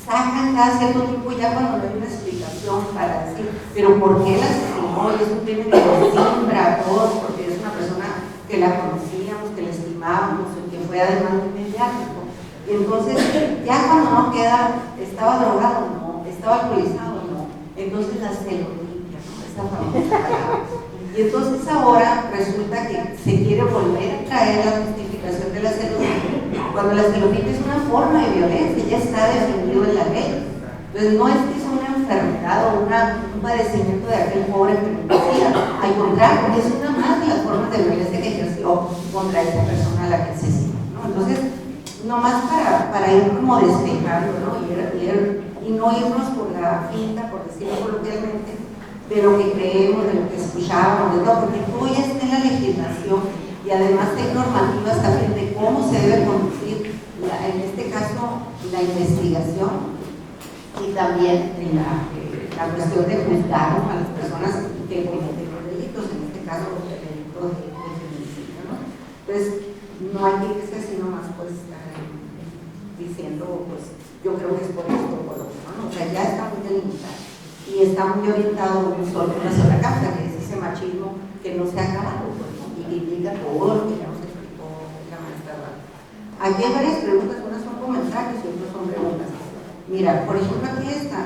sacan cada cierto tiempo, ya cuando no hay una explicación para decir, pero ¿por qué la asesinó? Y es un crimen que nos siembra a todos, porque es una persona que la conocíamos, que la estimábamos, que fue además muy mediático. Y entonces, ya cuando no queda, estaba drogado, no, estaba alcoholizado, no, entonces la celolimpia, ¿no?, esa famosa palabra. Y entonces ahora resulta que se quiere volver a traer la justificación de la celolimpia, cuando la celolimpia es una forma de violencia, ya está definido en la ley. Entonces no es que es una enfermedad o un padecimiento de aquel pobre feminicida, al contrario, es una más de las formas de violencia que ejerció contra esa persona a la que asesinó, ¿no? Entonces, nomás para ir como despejando, ¿no?, y no irnos por la finta, por decirlo coloquialmente, de lo que creemos, de lo que escuchábamos, de todo, porque todo ya está en la legislación y además hay normativas también de cómo se debe conducir, en este caso, la investigación y también la cuestión de juzgar a las personas que cometen los delitos, en este caso los delitos de feminicidio, ¿no? Entonces, no hay que irse así nomás pues diciendo, pues yo creo que es por esto o por lo otro, ¿no? O sea, ya está muy delimitado y está muy orientado en una sola causa, que es ese machismo que no se ha acabado, pues, ¿no?, y que implica todo lo que ya nos explicó la maestra Duarte. Aquí hay varias preguntas, unas son comentarios y otras son preguntas. Mira, por ejemplo, aquí esta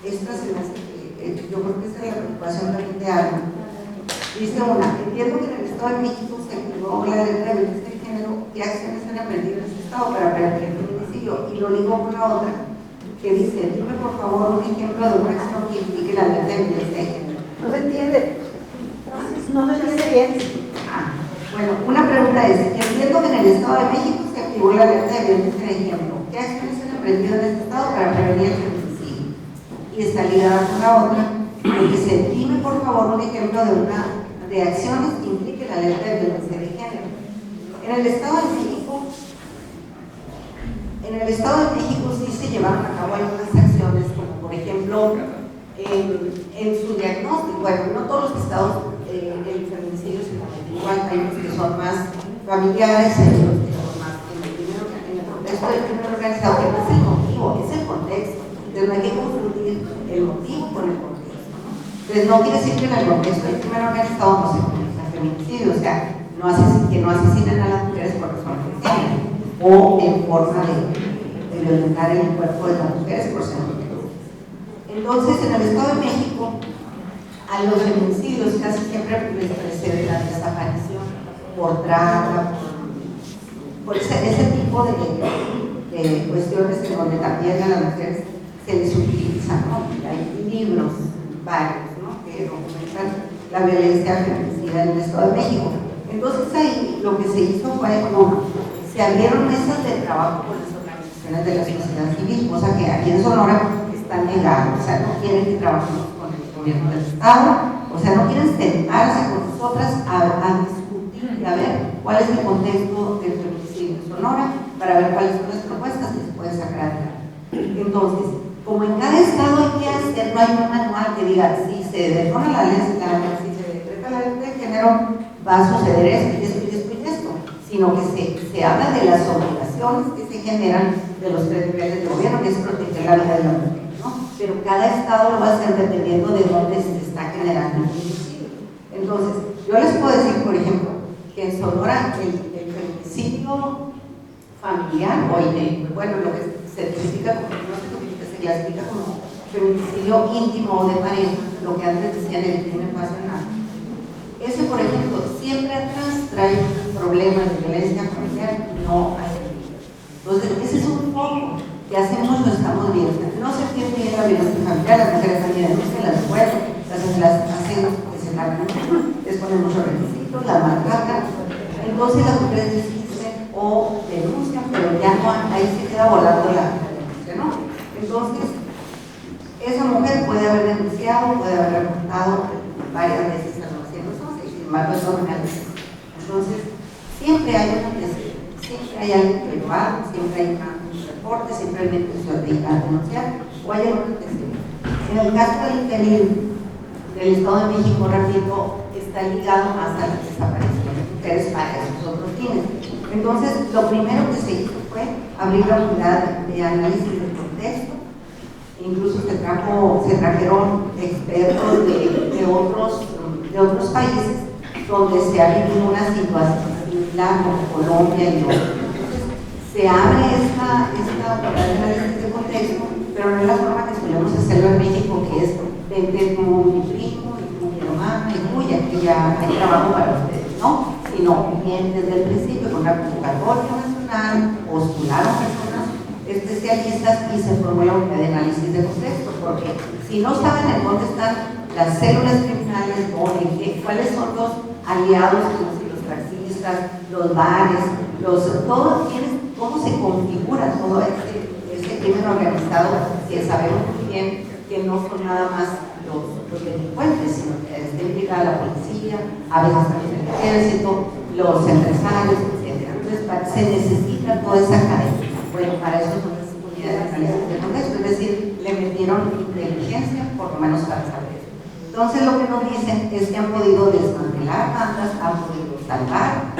se me hace que yo creo que esa es la preocupación también de Alma. Dice una, entiendo que en el Estado de México se activó la letra de violencia de género, ¿qué acciones han aprendido en ese Estado para prevenir el feminicidio? Y lo ligo con la otra, que dice, dime por favor un ejemplo de una acción que implique la alerta de violencia de género. No se entiende. No se entiende bien. Bueno, una pregunta es, entiendo que en el Estado de México se activó la alerta de violencia de género. ¿Qué acciones se han emprendido en este Estado para prevenir el feminicidio? Y está ligada con la otra, que dice, dime por favor un ejemplo de acciones que implique la alerta de violencia de género. En el Estado de México sí se llevaron a cabo algunas acciones, como por ejemplo, en su diagnóstico. Bueno, no todos los estados el feminicidio se comete igual, hay unos que son más familiares, hay otros que son más en el contexto del crimen organizado, que no es el motivo, es el contexto. Entonces no hay que confundir el motivo con el contexto, ¿no? Entonces no quiere decir que en el contexto del crimen organizado no se cometa feminicidio, o sea, que no asesinen a las mujeres por razones de género o en forma de violentar el cuerpo de las mujeres por ser mujeres. Entonces, en el Estado de México, a los feminicidios casi siempre les precede la desaparición por trata, por ese tipo de cuestiones en donde también a las mujeres se les utiliza, ¿no? Hay libros varios, ¿no?, que documentan la violencia feminicida en el Estado de México. Entonces ahí lo que se hizo fue como se abrieron mesas de trabajo con las organizaciones de la sociedad civil, cosa que aquí en Sonora están negados, o sea, no quieren que trabajemos con el gobierno del Estado, o sea, no quieren sentarse con nosotras a discutir y a ver cuál es el contexto del feminicidio en Sonora, para ver cuáles son las propuestas que se pueden sacar adelante. Entonces, como en cada estado hay que hacer, no hay un manual que diga, si se detona la ley, si se decreta la ley de género, va a suceder esto y esto y esto y esto, sino que se habla de las obligaciones que se generan de los 3 niveles de gobierno, que es proteger la vida de la mujer, ¿no? Pero cada estado lo va a hacer dependiendo de dónde se está generando el feminicidio. Entonces, yo les puedo decir, por ejemplo, que en Sonora el feminicidio familiar, bueno, lo que se tipifica como, no sé cómo se clasifica como feminicidio íntimo o de pareja, lo que antes decían el crimen pasional. Ese, por ejemplo, siempre atrás trae problemas de violencia familiar, no hay delito. Entonces, ese es un foco que hace mucho estamos viendo. No se entiende bien la violencia familiar, las mujeres también denuncian, las mujeres, las hacen que se largan, les ponen muchos requisitos, la maltratan. Entonces, las mujeres desisten o denuncian, pero ya no, ahí se queda volando la denuncia, ¿no? Entonces, esa mujer puede haber denunciado, puede haber reportado varias veces a los 911, y sin embargo eso no me hace. Entonces, siempre hay un antecedente, siempre hay alguien que lo haga, siempre hay un reporte, siempre hay una intención de ir a denunciar, o hay algún antecedente. En el caso del Estado de México, repito, está ligado más a la desaparición de mujeres para esos otros fines. Entonces, lo primero que se hizo fue abrir la unidad de análisis del contexto. Incluso se trajeron expertos de otros países donde se ha vivido una situación similar como Colombia y otros. Entonces, se abre esta unidad de análisis de contexto, pero no es la forma que solemos hacerlo en México, que es vente como mi primo, mi hermana, y tuya, que ya hay trabajo para ustedes, ¿no? Sino bien desde el principio con una convocatoria nacional, postularon personas especialistas y se formó la unidad de análisis de contexto, porque si no saben en dónde están las células criminales, cuáles son los aliados, como si los taxistas, los bares, todo, cómo se configura todo ese crimen organizado, que sabemos muy bien que no son nada más los delincuentes, sino que está implicada la policía, a veces también el ejército, los empresarios, etc. Entonces, se necesita toda esa cadena. Bueno, para eso son las unidades de análisis de contexto, es decir, le metieron inteligencia, por lo menos para saber eso. Entonces, lo que nos dicen es que han podido desmantelar bandas, han podido salvar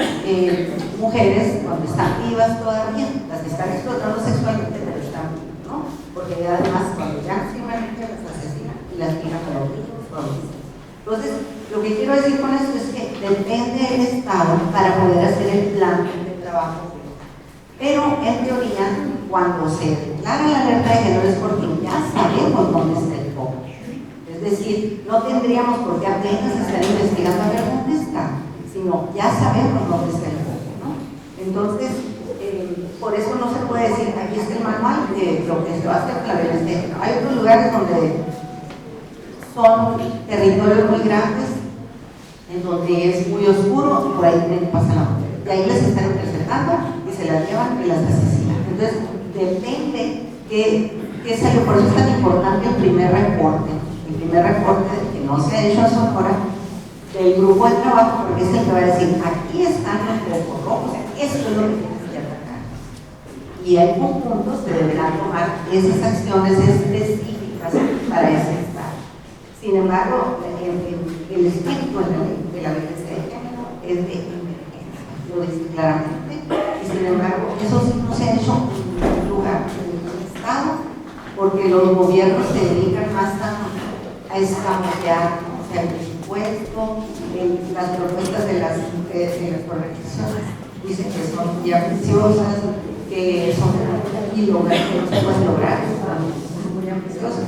mujeres cuando están vivas todavía, las que están explotando sexualmente, pero están vivas, ¿no? Porque además, cuando ya simplemente las asesinan y las tiran a los hijos, entonces, lo que quiero decir con esto es que depende del Estado para poder hacer el plan de trabajo. Pero en teoría, cuando se declara la alerta de género es porque ya sabemos dónde está el foco. Es decir, no tendríamos por qué apenas estar investigando a ver dónde está, sino ya sabemos dónde está el foco, ¿no? Entonces, por eso no se puede decir, aquí está el manual de lo que se va a hacer con la violencia de género. Hay otros lugares donde son territorios muy grandes, en donde es muy oscuro, y por ahí tienen que pasar la mujer. Y ahí les están interceptando y se las llevan y las asesinan. Entonces, depende qué salió. Por eso es tan importante el primer reporte que no se ha hecho a Sonora, del grupo de trabajo, porque es el que va a decir, aquí están los focos rojos, esto es lo que tienes que atacar. Y en conjunto se deberán tomar esas acciones específicas para ese estado. Sin embargo, el espíritu de la violencia de género es de emergencia, lo dice claramente, y sin embargo, eso sí no se ha hecho en ningún lugar, en ningún estado, porque los gobiernos se dedican más a escamotear, o sea, el presupuesto, las propuestas de las organizaciones dicen que son muy ambiciosas, que son y lograr que no se pueden lograr, son muy ambiciosas,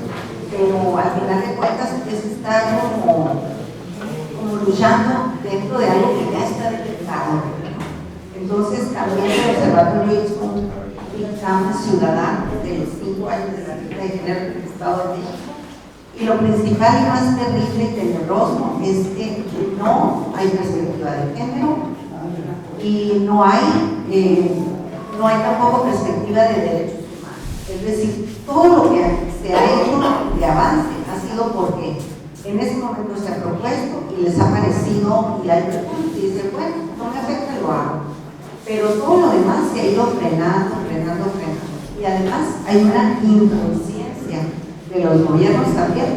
pero al final de cuentas es estar como luchando dentro de algo que ya está detectado. Entonces también el observatorio hizo un examen ciudadano de los 5 años de la vida de género del Estado de México. Y lo principal y más terrible y tenebroso es que no hay perspectiva de género y no hay tampoco perspectiva de derechos humanos. Es decir, todo lo que se ha hecho de avance ha sido porque en ese momento se ha propuesto y les ha parecido y hay recursos y dicen, bueno, no me afecta, lo hago. Pero todo lo demás se ha ido frenando. Y además hay una inconsciencia de los gobiernos también,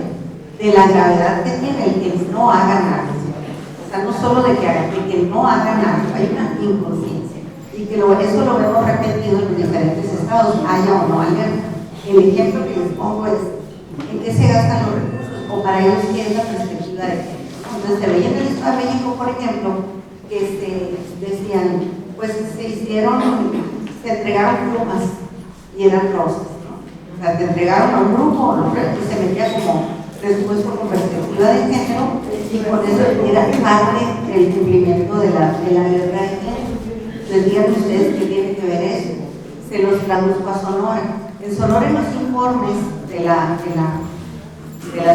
de la gravedad que tiene el que no hagan nada. O sea, no solo de que no hagan nada, hay una inconsciencia. Y que eso lo vemos repetido en los diferentes estados, haya o no haya. El ejemplo que les pongo es, ¿en qué se gastan los recursos? O para ellos, ¿qué es la perspectiva de género? Entonces, se veía en el Estado de México, por ejemplo, que decían, pues se entregaron plumas y eran rosas. O sea, te entregaron a un grupo y se metía como presupuesto con perspectiva de género y con eso era parte del cumplimiento de la guerra de género. Les digan ustedes qué tiene que ver eso. Se los traduzco a Sonora. En Sonora, en los informes de la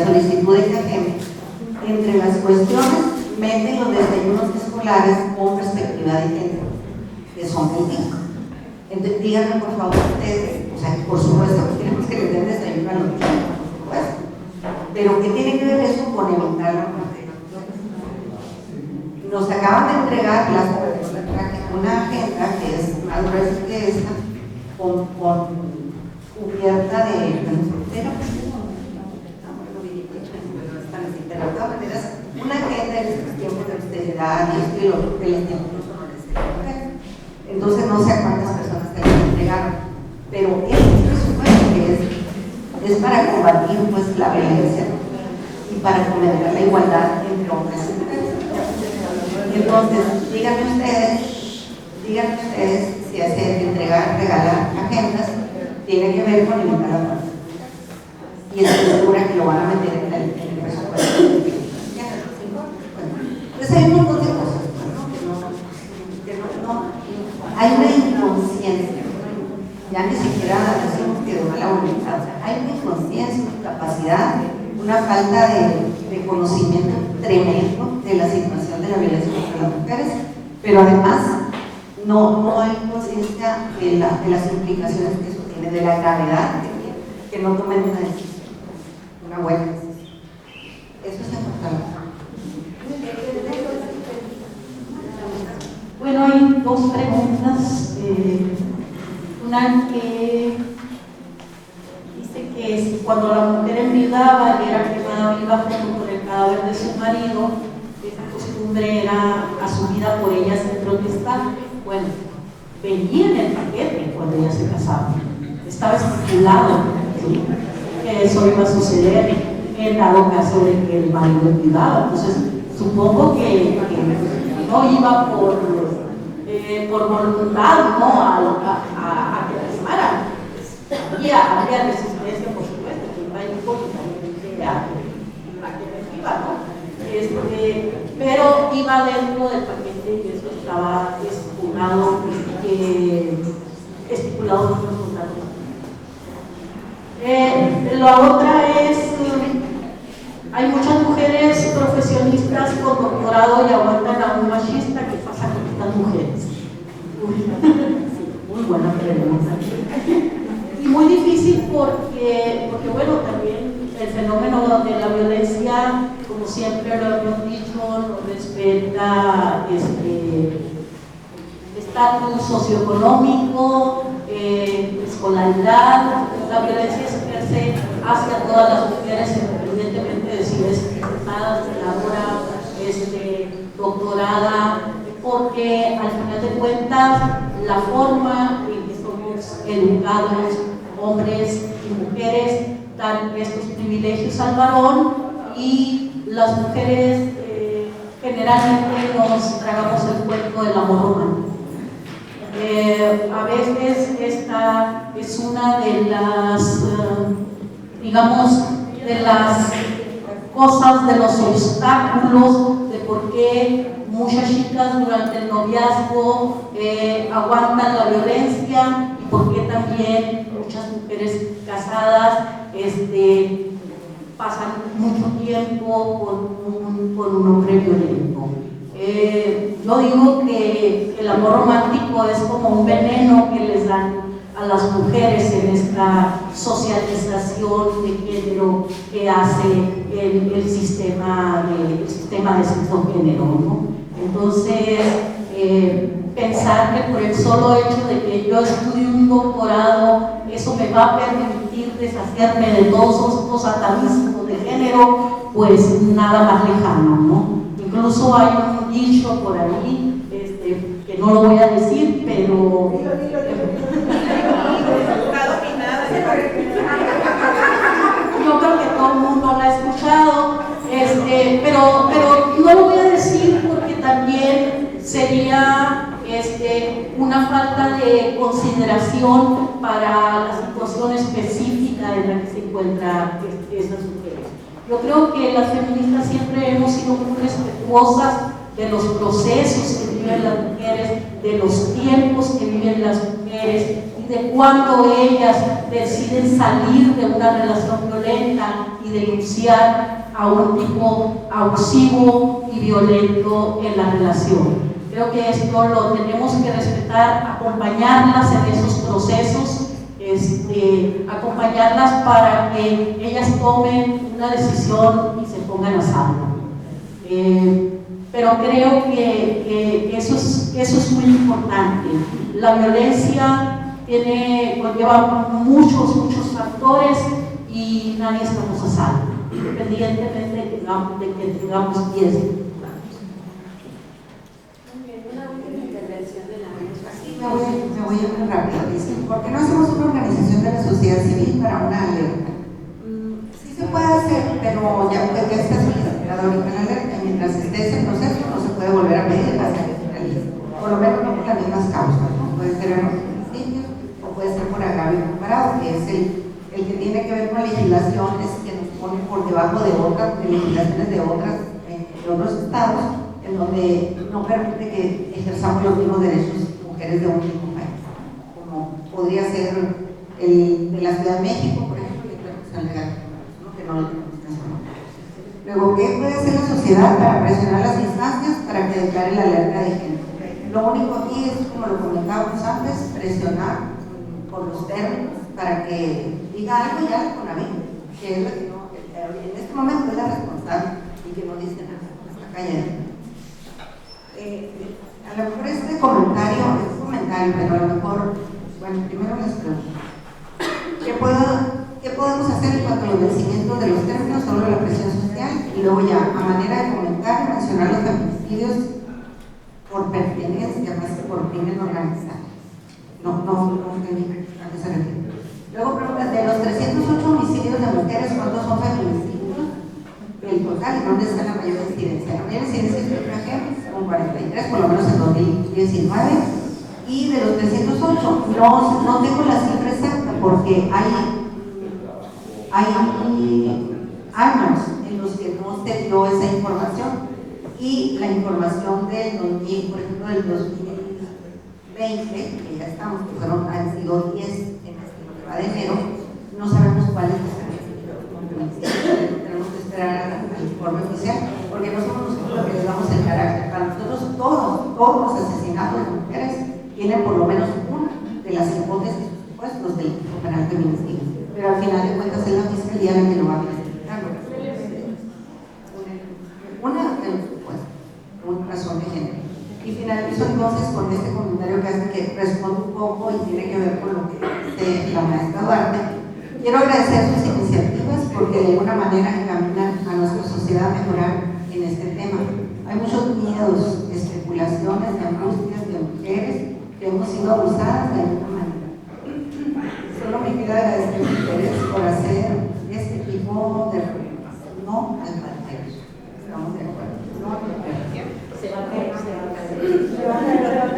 solicitud de CAGEM, entre las cuestiones meten los desayunos escolares con perspectiva de género, que son el DIC. Entonces, díganme por favor ustedes, o sea, por supuesto que tenemos que les den desayuno a los niños, por supuesto, pero ¿qué tiene que ver eso con evitar la muerte? Nos acaban de entregar una agenda que es más gruesa que esta, con cubierta de una agenda en estos tiempos de austeridad y esto y lo otro que los tiempos no son necesarios. Entonces no sé a cuántas personas te lo entregaron, pero este presupuesto que es para combatir pues la violencia y para fomentar la igualdad entre hombres y mujeres. Entonces, díganme ustedes si hacer regalar agendas tiene que ver con limitar la muerte. Y estoy segura que lo van a meter en el presupuesto. Entonces hay un montón de cosas, ¿no? Hay una inconsciencia, ya ni siquiera decimos que de mala voluntad, hay una inconsciencia, una capacidad, una falta de conocimiento tremendo de la situación de la violencia contra las mujeres, pero además no hay conciencia de las implicaciones que eso tiene, de la gravedad que tiene, que no tomen una decisión, una buena decisión. Eso es importante. Bueno, hay dos preguntas. Una que dice que si cuando la mujer enviudaba y era quemada viva junto con el cadáver de su marido, esa costumbre era asumida por ellas en protestar. Bueno, venía en el paquete cuando ellas se casaban. Estaba estipulado, ¿sí?, que eso iba a suceder en dado caso de que el marido enviudaba. Entonces, supongo que no iba por voluntad, ¿no?, a que la quemaran. Había resistencia, por supuesto, que iba a ir voluntariamente a que la iba, ¿no? Pero iba dentro del paquete y eso estaba estipulado que estipulado en otros contratos. La otra es, hay muchas mujeres profesionistas con doctorado y aguantan a un machista. ¿Qué pasa con estas mujeres? Muy buena pregunta. Y muy difícil porque bueno, también el fenómeno de la violencia, como siempre lo hemos dicho, no respeta estatus socioeconómico, escolaridad. La violencia se ejerce hacia todas las mujeres, independientemente de si es diputada, senadora, doctorada, porque al final de cuentas la forma en que somos educados, hombres y mujeres, dan estos privilegios al varón, y las mujeres generalmente nos tragamos el cuento del amor romántico. A veces esta es una de las, digamos, de las cosas, de los obstáculos de por qué muchas chicas durante el noviazgo aguantan la violencia, y por qué también muchas mujeres casadas pasan mucho tiempo con un hombre violento. Yo digo que el amor romántico es como un veneno que les dan a las mujeres en esta socialización de género que hace el sistema de sexo género, ¿no? Entonces, pensar que por el solo hecho de que yo estudie un doctorado, eso me va a permitir deshacerme de todos estos atavismos de género, pues nada más lejano, ¿no? Incluso hay un dicho por ahí, que no lo voy a decir, pero... Yo creo que todo el mundo lo ha escuchado, pero no lo voy a decir porque también sería una falta de consideración para la situación específica en la que se encuentran esas mujeres. Yo creo que las feministas siempre hemos sido muy respetuosas de los procesos que viven las mujeres, de los tiempos que viven las mujeres, y de cuando ellas deciden salir de una relación violenta y denunciar a un tipo abusivo y violento en la relación. Creo que esto lo tenemos que respetar, acompañarlas en esos procesos, acompañarlas para que ellas tomen una decisión y se pongan a salvo. Pero creo que eso es muy importante. La violencia conlleva muchos factores y nadie estamos a salvo, independientemente de que tengamos 10 diputados. Una última intervención de la mesa. Sí, me voy a muy rápido. ¿Por qué no hacemos una organización de la sociedad civil para una alerta? Sí se puede hacer, pero ya está solicitada ahorita la alerta. Mientras esté ese proceso, no se puede volver a pedir hasta que se realice. Por lo menos no por las mismas causas, ¿no? Puede ser en los homicidios o puede ser por agravio comparado, que es el que tiene que ver con legislaciones que nos ponen por debajo de otras, de legislaciones de otros estados, en donde no permite que ejerzamos los mismos derechos mujeres de un mismo país, como podría ser el de la Ciudad de México, por ejemplo, que creo que sea legal, ¿no? Que no lo tenemos que hacer. Luego, ¿qué puede hacer la sociedad para presionar las instancias para que declare la alerta de género? Lo único aquí es, como lo comentábamos antes, presionar por los términos para que diga algo ya con la vida, que es la que no, en este momento es la responsable y que no dice nada, está callada. A lo mejor este comentario, pero a lo mejor, bueno, primero les pregunto, ¿qué podemos hacer en cuanto a los vencimientos de los términos sobre la presión social? Y luego ya, a manera de comentario, mencionar los feminicidios por pertenencia, más que por crimen organizado. No entendí a qué se refiere. Luego preguntas, de los 308 homicidios de mujeres, ¿cuántos son feminicidios? El total, ¿dónde está la mayor incidencia? La mayor incidencia es de con 43, por lo menos en 2019, y de los 308, no tengo la cifra exacta porque hay años en los que no se dio esa información, y la información del 2000, por ejemplo, del 2020 20, que ya estamos, que han sido 10 en este lo que va de enero, no sabemos cuáles están tenemos que esperar al informe oficial, porque no somos nosotros los que les vamos a encarar. Para nosotros todos los asesinatos de mujeres tienen por lo menos una de las hipótesis supuestos del penal feminicidio, pero al final de cuentas es la fiscalía la que lo va a verificar. Una de los supuestos, una razón de género. Y finalizo entonces con este comentario que hace que responde un poco y tiene que ver con lo que dice la maestra Duarte. Quiero agradecer sus iniciativas porque de alguna manera encaminan a nuestra sociedad a mejorar en este tema. Hay muchos miedos, especulaciones, de angustias de mujeres que hemos sido abusadas de alguna manera. Solo me queda agradecer a ustedes por hacer este tipo de reformas, no al partido. Estamos de acuerdo. No al partido. Se va a caer. Agradecer la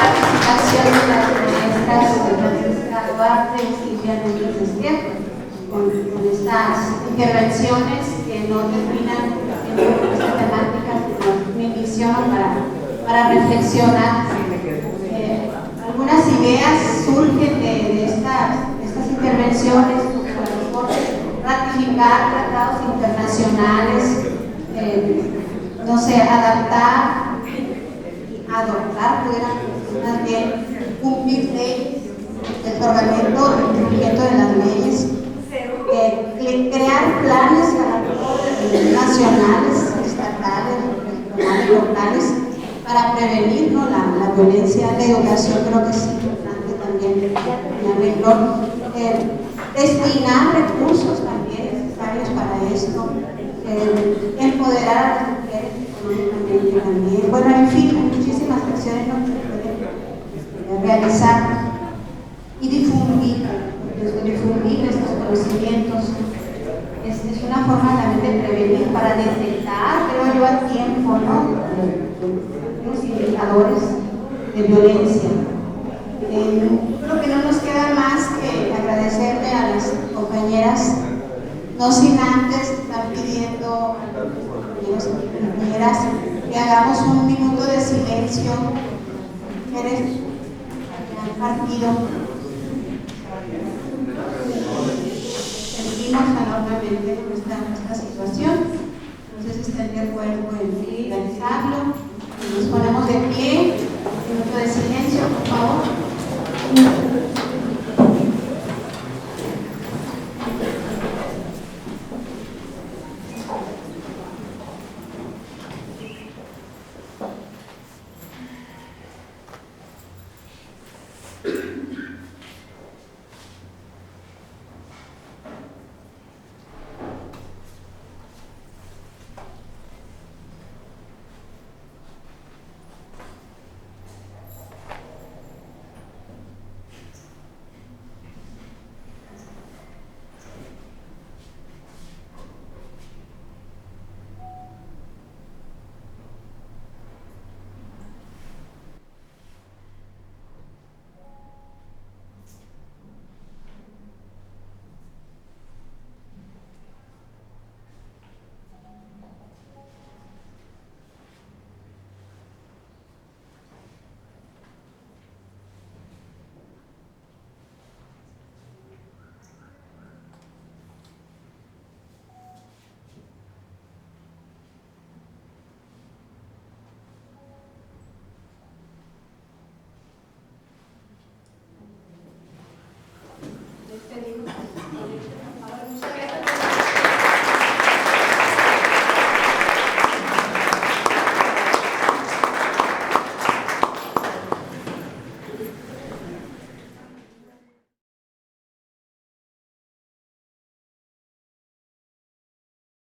participación de las maestras de Francisca Duarte y Silvia Núñez con estas intervenciones que no terminan en esta temática, sino me invitan para reflexionar. Algunas ideas surgen de estas intervenciones, por ratificar tratados internacionales, no sé, adaptar, adoptar, más bien cumplir leyes, el progreso del cumplimiento de las leyes, crear planes nacionales, estatales, regionales, locales, para prevenir, ¿no?, la violencia. La educación creo que es importante también, destinar recursos también necesarios para esto, empoderar a las mujeres económicamente también. Bueno, en fin, muchísimas acciones que se pueden realizar y difundir estos conocimientos. Es una forma también de prevenir, para detectar, creo yo, a tiempo, ¿no?, los indicadores de violencia. Creo que no nos queda más que agradecerle a las compañeras, no sin antes estar pidiendo a los compañeros y compañeras que hagamos un minuto de silencio, mujeres que han partido. Sentimos enormemente con esta situación, entonces estén de acuerdo en realizarlo. Nos ponemos de pie, un minuto de silencio, por favor. Despedimos.